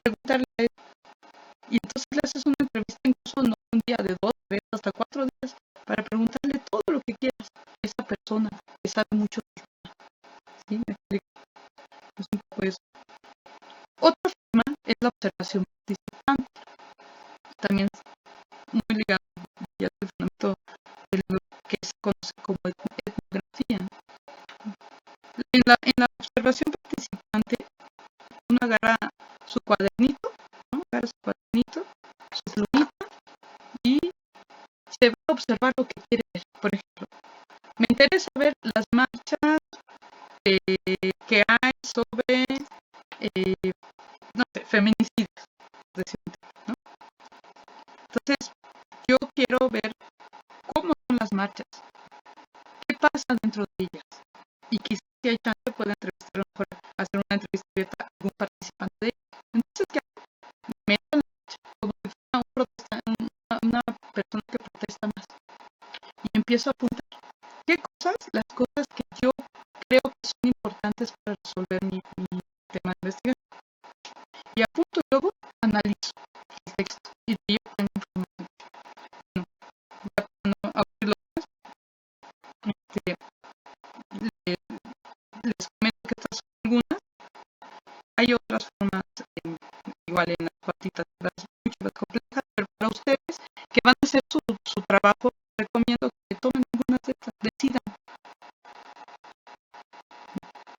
Preguntarle a él. Y entonces le haces una entrevista incluso no un día, de 2, 3, hasta 4 días para preguntarle todo lo que quieras a esa persona que sabe mucho del tema. ¿Sí? ¿Me explico? Es un poco eso. Otra forma es la observación participante. También muy ligado ya al fenómeno de lo que se conoce como etnografía. En la observación participante, uno agarra su cuadernito, ¿no? Agarra su cuadernito, su plumita y se va a observar lo que quiere ver. Por ejemplo, me interesa ver las marchas que hay sobre, no sé, feminicidios, ¿no? Entonces, yo quiero ver cómo son las marchas, qué pasa dentro de ellas. Y quizás si hay chance pueda entrevistar, a lo mejor hacer una entrevista abierta a algún participante de ella. Entonces, ¿qué hago? Me meto en la marcha, como si fuera una persona que protesta más. Y empiezo a apuntar qué cosas, las cosas que yo creo que son importantes para resolver mi tema de investigación. Y apunto y luego analizo el texto. Y de ello tengo información. Bueno, ya para no aburrirlo más, les comento que estas son algunas. Hay otras formas, igual en las cuantitativas, mucho más complejas, pero para ustedes que van a hacer su trabajo, recomiendo que tomen algunas de estas, decidan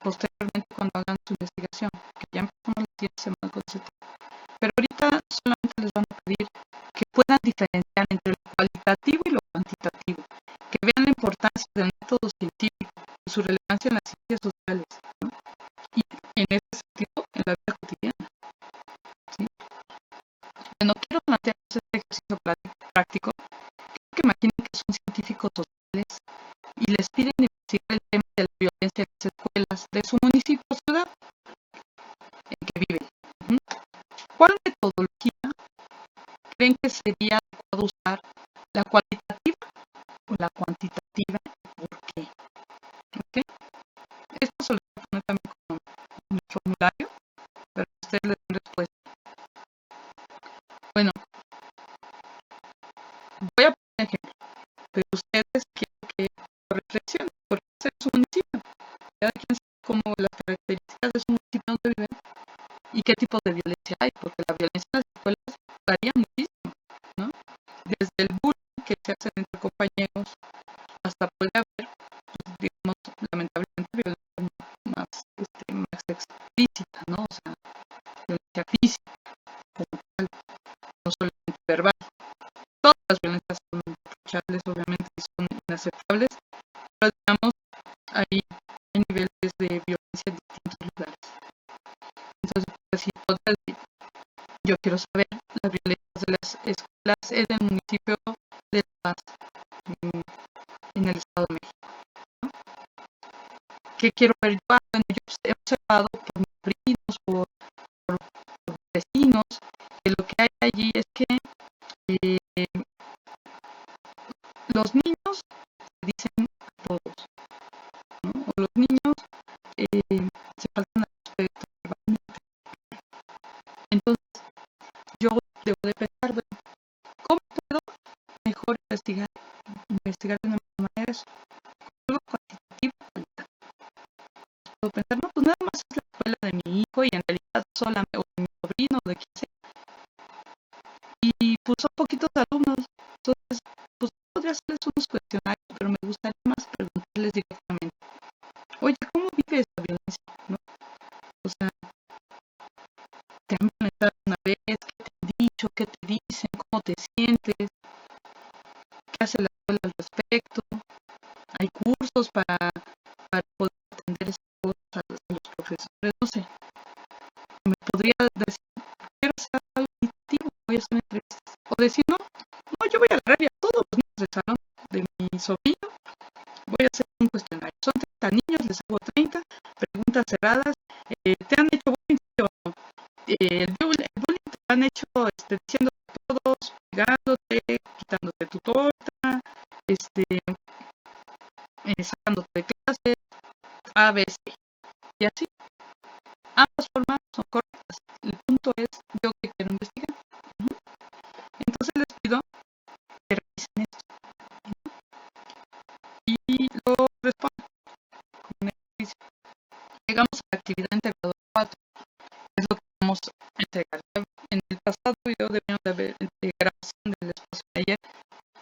posteriormente cuando hagan su investigación, que ya empezamos la siguiente semana con ese tema. Pero ahorita solamente les van a pedir que puedan diferenciar entre lo cualitativo y lo cuantitativo, que vean la importancia del método científico y su relevancia en las ciencias sociales, ¿no? Y en ese sentido, en la vida cotidiana, ¿sí? Bueno, quiero plantearles este ejercicio práctico. Quiero que imaginen que son científicos sociales y les piden investigar el tema de la violencia en las escuelas de su municipio o ciudad en que viven. ¿Cuál metodología creen que sería adecuado usar? ¿La cualitativa o la cuantitativa? ¿Por qué? ¿Okay? Esto se lo voy a poner también como en el formulario, pero ustedes le dan respuesta. Bueno, voy a poner un ejemplo, pero ustedes quiero que lo reflexionen, porque es su municipio. Cada quien sabe cómo las características de su municipio donde viven y qué tipo de violencia hay, porque la violencia en las escuelas varía muchísimo, ¿no? Desde el bullying que se hace entre compañeros hasta puede haber, pues, digamos, lamentablemente violencia más explícita, ¿no? O sea, violencia física, como tal, no solamente verbal. Todas las violencias son reprochables, obviamente, y son inaceptables, pero digamos, hay niveles de violencia en distintos lugares. Entonces, pues, si podría decir, yo quiero saber las violencias de las escuelas en el municipio de La Paz, en el Estado de México, ¿no? ¿Qué quiero ver yo? Bueno, yo he observado por mis primos, por vecinos, que lo que hay allí es que los niños se dicen a todos, ¿no? O los niños se faltan al respeto verbalmente. Entonces, yo debo de pensar, bueno, ¿cómo puedo mejor investigar de una manera eso? Algo cuantitativo, puedo pensar, no, pues nada más es la escuela de mi hijo y en realidad solamente, o de mi sobrino, de quien sea, y pues son poquitos alumnos, entonces, pues podría hacerles unos cuestionarios, pero me gustaría más preguntarles directamente, oye, ¿cómo vive esta violencia? ¿No? O sea, ¿te han violentado una vez? ¿Qué te han dicho? ¿Qué te dicen? ¿Cómo te sientes? ¿Qué hace la escuela al respecto? ¿Hay cursos para poder atender esas cosas a los profesores? No sé, me podría decir, quiero hacer algo auditivo, voy a hacer entrevistas. O decir, no, yo voy a agarrar a todos los niños del salón de mi sobrino, voy a hacer un cuestionario. Son 30 niños, les hago 30 preguntas cerradas. ¿Te han hecho bullying? El bullying te han hecho diciendo todos, pegándote, quitándote tu torta, sacándote de clase, A, B, C. Y así, ambas formas son correctas. El punto es yo que quiero investigar. Entonces les pido que revisen esto y lo respondan con un ejercicio. Llegamos a la actividad integradora 4. Es lo que vamos a entregar. En el pasado video debieron de haber, de grabación del espacio de ayer,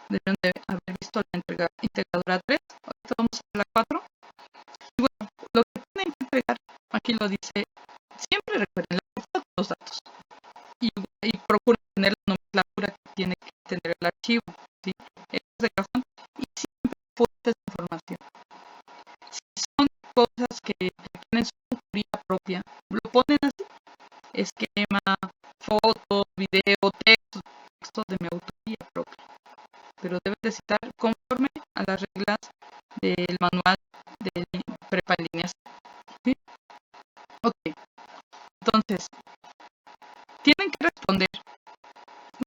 debieron de haber visto la integradora 3. Ahorita vamos a la 4. Y bueno, lo que tienen uno dice, siempre recuerden los datos y procuren tener la nomenclatura que tiene que tener el archivo, ¿sí? De cajón, y siempre fuentes de información. Si son cosas que tienen su autoría propia, lo ponen así, esquema, fotos, video, texto de mi autoría propia, pero deben de citar conforme a las reglas del manual de prepa en líneas. ¿Sí? Ok, entonces tienen que responder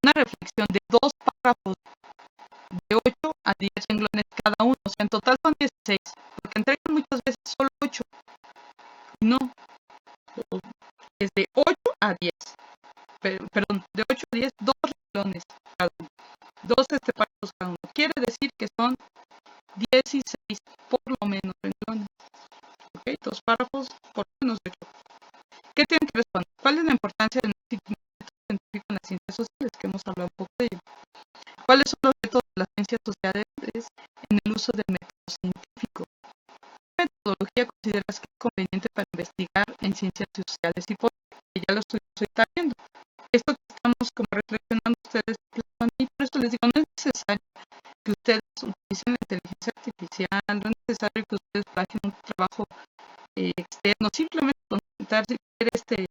una reflexión de 2 párrafos de 8 a 10 renglones cada uno, o sea, en total son 16, porque entregan muchas veces solo 8, no, es de 8 a 10, perdón, de 8 a 10, 2 renglones cada uno, 2 párrafos cada uno, quiere decir que son 16 por lo menos renglones, ok, 2 párrafos por lo menos 8. ¿Qué tienen que responder? ¿Cuál es la importancia del método científico en las ciencias sociales? Que hemos hablado un poco de ello. ¿Cuáles son los retos de las ciencias sociales en el uso del método científico? ¿Qué metodología consideras que es conveniente para investigar en ciencias sociales y políticas? Que ya lo estoy viendo. Esto que estamos como reflexionando ustedes, y por eso les digo, no es necesario que ustedes utilicen la inteligencia artificial, no es necesario que ustedes plagien un trabajo externo, simplemente con intentar este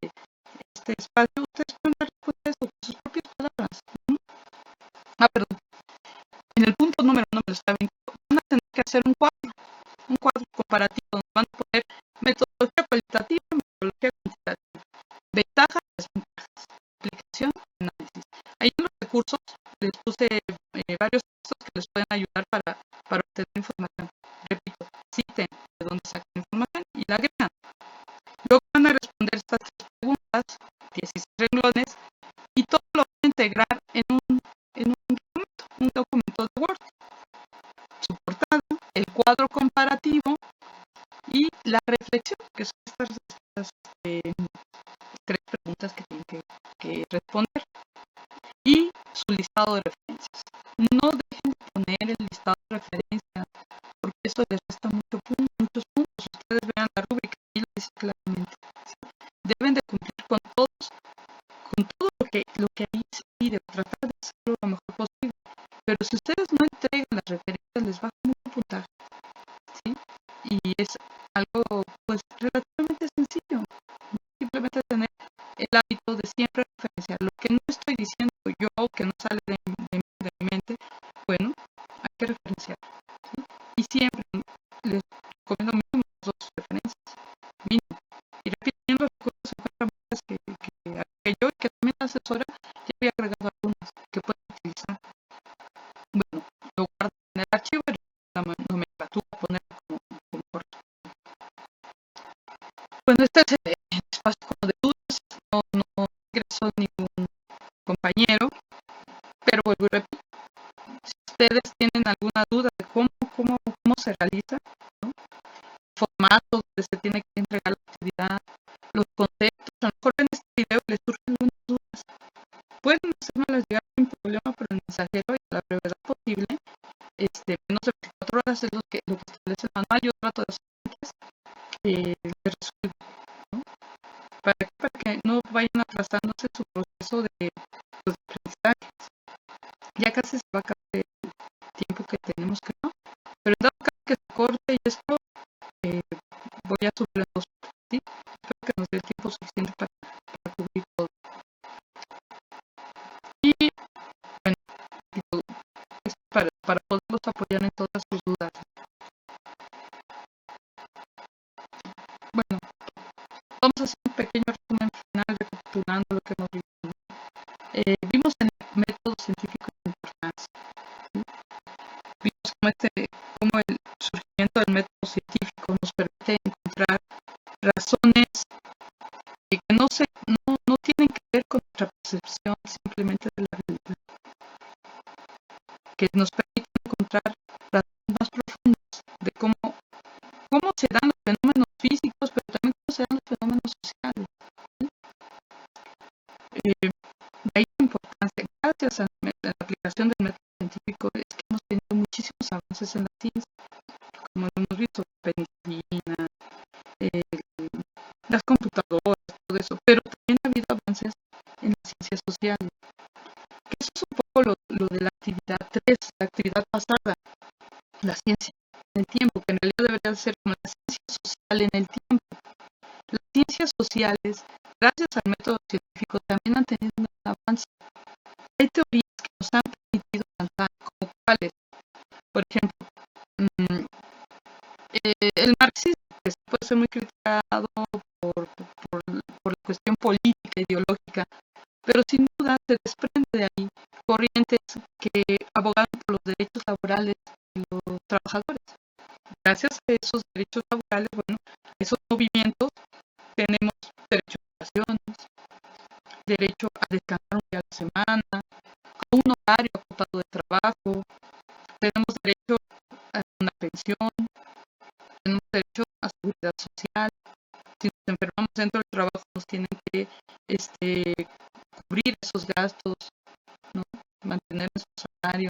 espacio, ustedes pueden dar respuesta a eso con sus propias palabras. Perdón. En el punto número 1 me lo está viendo. Van a tener que hacer un cuadro comparativo donde van a poner metodología cualitativa y metodología cuantitativa, ventajas y desventajas, aplicación y análisis. Ahí en los recursos les puse varios textos que les pueden ayudar para obtener información. Repito, citen de dónde sacan información y la agregan. Luego van a responder estas 3 preguntas, 16 renglones, y todo lo van a integrar en un documento de Word. Su portada, el cuadro comparativo y la reflexión, que son estas 3 preguntas que tienen que responder, y su listado de referencias. No dejen de poner el listado de referencias, porque eso les resta muchos puntos. Ustedes vean la rúbrica y lo dice claramente. Deben de cumplir con todo lo que ahí se pide, tratar de hacerlo lo mejor posible. Pero si ustedes no entregan las referencias, les baja mucho puntaje, ¿sí? Y es algo pues relativamente sencillo. Simplemente tener el hábito de siempre referenciar. Lo que no estoy diciendo yo, que no sale de mi mente, bueno, hay que referenciar, ¿sí? Y siempre les recomiendo mínimo 2 referencias, mínimo. Y repitiendo los recursos encuentran que yo, que también la asesora, ya había agregado algunas que pueden utilizar. Bueno, lo guardo en el archivo y la nomenclatura poner como corresponde. Bueno, este es el espacio como de dudas, no ingresó ningún compañero, pero vuelvo y repito, si ustedes tienen alguna duda de cómo se realiza, ¿no? Formato donde se tiene que entregar la actividad, los conceptos, a lo mejor en este video les surgen algunas dudas, pueden hacérmelas llegar sin problema por el mensajero y a la brevedad posible, menos de 24 horas es lo que establece el manual. Yo trato de hacer antes les resuelvo, ¿no? Para que no vayan atrasándose su proceso de aprendizaje. Ya casi se va a acabar el tiempo que tenemos, que no, pero en dado caso que se corte y esto, voy a subir los, ¿sí? Espero que nos dé el tiempo suficiente para cubrir todo. Y bueno, es para poderlos apoyar en todas sus dudas. Bueno, vamos a hacer un pequeño resumen final recapitulando lo que hemos visto. Vimos en el método científico de importancia, ¿sí? Vimos cómo el surgimiento del método científico nos permite encontrar razones que no tienen que ver con nuestra percepción simplemente de la realidad, que nos permiten encontrar razones más profundas de cómo se dan los fenómenos físicos, pero también cómo se dan los fenómenos sociales, ¿sí? De ahí la importancia, gracias a la aplicación del método científico, es que hemos tenido muchísimos avances en la ciencia, como hemos visto, penicilina, las computadoras, eso, pero también ha habido avances en las ciencias sociales. Que eso es un poco lo de la actividad 3, la actividad pasada, la ciencia en el tiempo, que en realidad debería ser como la ciencia social en el tiempo. Las ciencias sociales, gracias al método científico, también han tenido un avance. Hay teorías que nos han permitido avanzar, como cuáles, por ejemplo, el marxismo, que puede ser muy criticado por la cuestión política, ideológica, pero sin duda se desprende de ahí corrientes que abogan por los derechos laborales de los trabajadores. Gracias a esos derechos laborales, bueno, esos movimientos, tenemos derecho a vacaciones, derecho a descansar un día a la semana, a un horario acotado de trabajo, tenemos derecho a una pensión, tenemos derecho a seguridad social. Si nos enfermamos dentro del trabajo, nos tienen que cubrir esos gastos, ¿no? Mantener nuestro salario.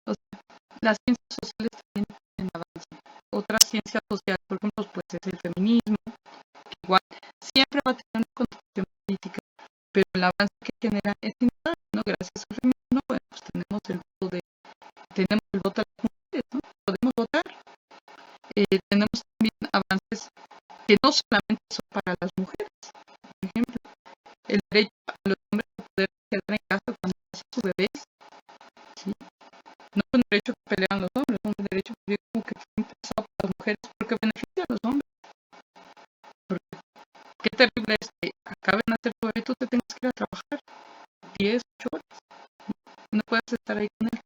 O sea, las ciencias sociales también tienen avance. Otras ciencias sociales, por ejemplo, pues es el feminismo, que igual siempre va a tener una contribución política, pero el avance que genera es innegable, ¿no? Gracias al feminismo, bueno, pues tenemos el voto de las mujeres, ¿no? Podemos votar. Tenemos también avances que no solamente son para las mujeres. Por ejemplo, el derecho a los hombres a poder quedar en casa cuando nacen sus bebés, ¿sí? No es un derecho que pelean los hombres, es un derecho que yo como que fue empezado por las mujeres porque beneficia a los hombres. Porque qué terrible es que acaben de nacer tu bebé y tú te tengas que ir a trabajar 10, 8 horas. No puedes estar ahí con él.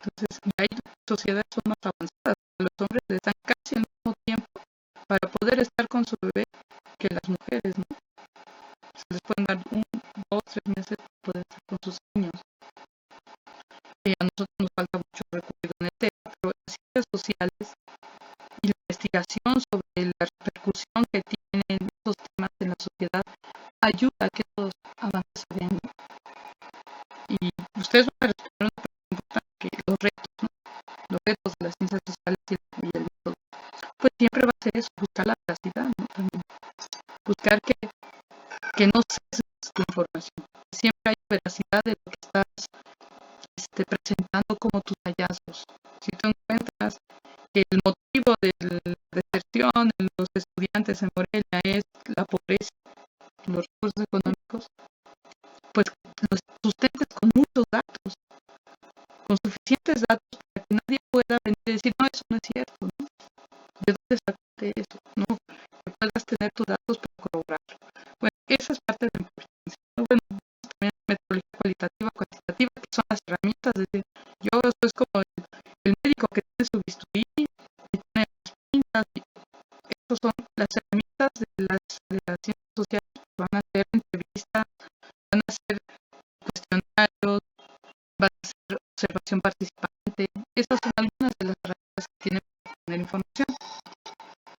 Entonces, ya hay sociedades son más avanzadas. A los hombres les dan casi el mismo tiempo para poder estar con su bebé que las mujeres, ¿no? Se les pueden dar 1, 2, 3 meses para poder estar con sus niños. A nosotros nos falta mucho recorrido en el tema, pero las ciencias sociales y la investigación sobre la repercusión que tienen estos temas en la sociedad ayuda a que estos avances se den. Y ustedes van a responder una pregunta importante, que los retos, ¿no? Los retos de las ciencias sociales y el método, pues siempre va a ser eso, buscar la veracidad, ¿no? También buscar que no sesgues tu información, que siempre hay veracidad de lo que estás presentando como tus hallazgos. Si tú encuentras que el motivo de la deserción de los estudiantes en Morelia es la pobreza, los recursos económicos, pues los sustentes con muchos datos, con suficientes datos para que nadie pueda venir y decir, no, eso no es cierto, ¿no? ¿De dónde sacaste eso? No, que puedas tener tus datos para corroborarlo. Bueno, esa es parte de la importancia. Bueno, también metodología cualitativa, cuantitativa, que son las herramientas de yo, eso es como el médico que tiene su bisturí y tiene las pintas, y estas son las herramientas de las ciencias sociales, que van a hacer entrevistas, van a hacer cuestionarios, van a hacer observación participante. Estas son algunas de las herramientas que tienen para obtener información.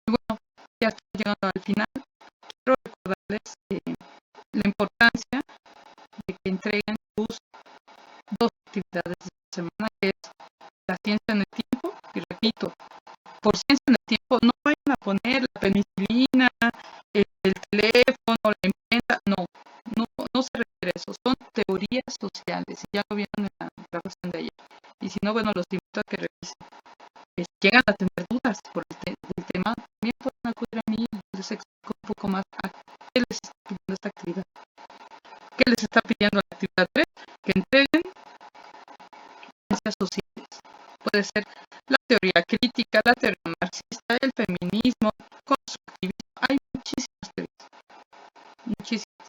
Y bueno, ya estoy llegando al final. Quiero recordarles la importancia de que entreguen sus 2 actividades de la semana, que es la ciencia en el tiempo, y repito, por ciencia en el tiempo no vayan a poner la penicilina, el teléfono, la imprenta, no se refiere a eso, son teorías sociales, y ya lo vieron en la grabación de ayer. Y si no, bueno, los invito a que revisen. Si llegan a tener dudas por el tema, también pueden acudir a mí y les explico un poco más a qué les está pidiendo esta actividad. ¿Qué les está pidiendo la actividad 3? Que entreguen ciencias sociales. Puede ser la teoría crítica, la teoría marxista, el feminismo, constructivismo. Hay muchísimas teorías, muchísimas.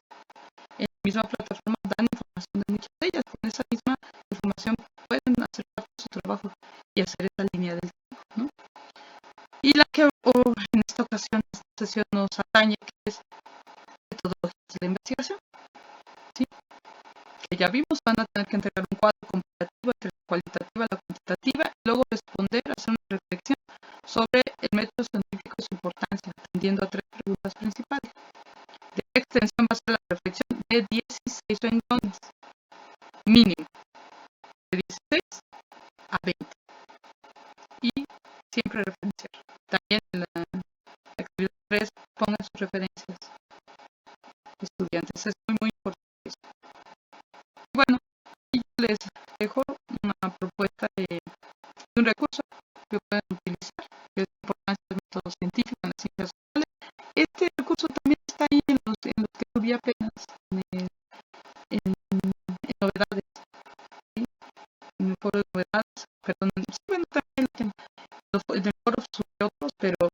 En la misma plataforma dan información de muchas de ellas. Con esa misma información pueden hacer parte de su trabajo y hacer esa línea del tiempo, ¿no? Y la que en esta ocasión, esta sesión nos atañe, que es metodologías de la investigación, ¿sí? Que ya vimos, van a tener que entregar un cuadro comparativo entre la cualitativa y la cuantitativa, y luego responder, hacer una reflexión sobre el método científico y su importancia, atendiendo a 3 preguntas principales. ¿De qué extensión va a ser la reflexión? De 16 renglones, mínimo, de 16 a 20. Y siempre referenciar. También en la actividad 3 pongan sus referencias. método científico en las ciencias sociales. Este recurso también está ahí en los que subí apenas en novedades, ¿sí? En el foro de novedades, perdón, sí, bueno, también en el foro subí otros, pero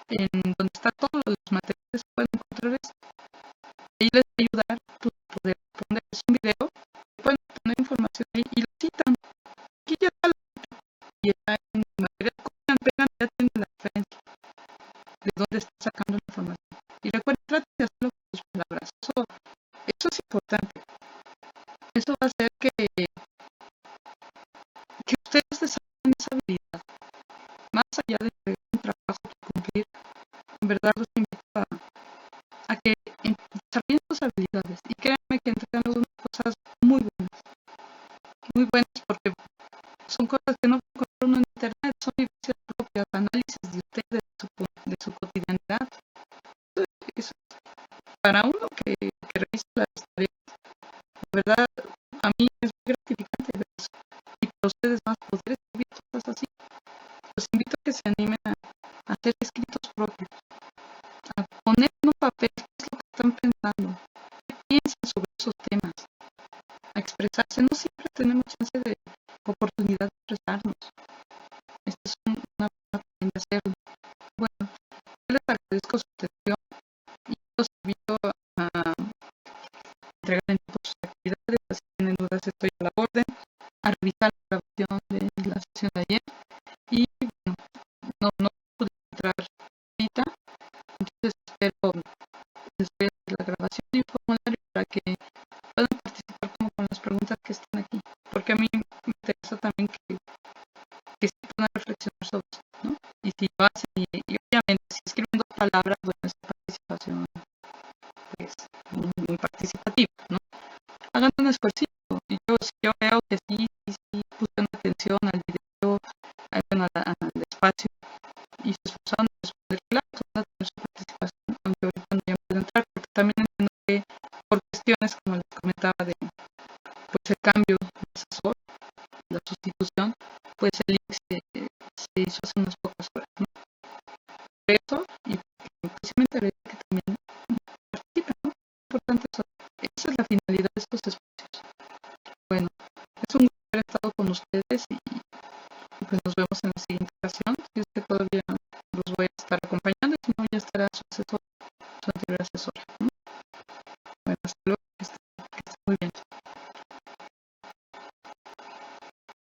en donde está todos los materiales pueden encontrar esto. Ahí les va a ayudar poder ponerles un video, pueden poner información ahí y lo citan. Aquí ya está, y está en el material, copian, pegan, ya tienen la referencia de dónde está sacando la información. Y recuerden, traten de hacerlo con sus palabras. Eso es importante. Eso va a hacer que ustedes desarrollen esa habilidad. Más allá de un trabajo que cumplir, en verdad los invito a que desarrollen sus habilidades. Y créanme que entregan algunas cosas muy buenas, porque son cosas que no encuentran uno en internet, son vivencias propias, análisis de ustedes, de su cotidianidad. Eso, para uno que revisa las tareas, de verdad, a mí es muy gratificante ver eso. Y para ustedes más poder escribir cosas así. Los invito a que se animen a hacer escritos propios, a poner en un papel qué es lo que están pensando, qué piensan sobre esos temas, a expresarse. No siempre tenemos chance de oportunidad de expresarnos. Esta es una forma también de hacerlo. Bueno, yo les agradezco su atención y los invito a entregar en sus actividades. Si tienen dudas, estoy a la orden, a revisar la grabación de la sesión de ayer. Y bueno, no pude entrar ahorita, entonces espero les voy a hacer la grabación y un formulario para que puedan participar como con las preguntas que están aquí, porque a mí me interesa también que se puedan reflexionar sobre eso, ¿no? Y si lo hacen, y obviamente si escriben dos palabras, bueno, es participación pues muy participativa, ¿no? Hagan un esfuerzo. Y yo veo que sí pusieron atención al video, bueno, al espacio, y se esforzaron en responder, claro, que van a tener su participación, aunque ahorita no ya pueden entrar, porque también entiendo que por cuestiones, como les comentaba, de pues el cambio de asesor, la sustitución, pues el link se hizo hace unas pocas horas, ¿no? Por eso, y pues sí me enteré que también participan, ¿no? Importante eso. Esa es la finalidad de estos espacios. Bueno, es un gusto haber estado con ustedes y pues nos vemos en la siguiente ocasión. Si es que todavía los voy a estar acompañando, si no ya estará su asesor, su anterior asesora, ¿no? Bueno, hasta luego.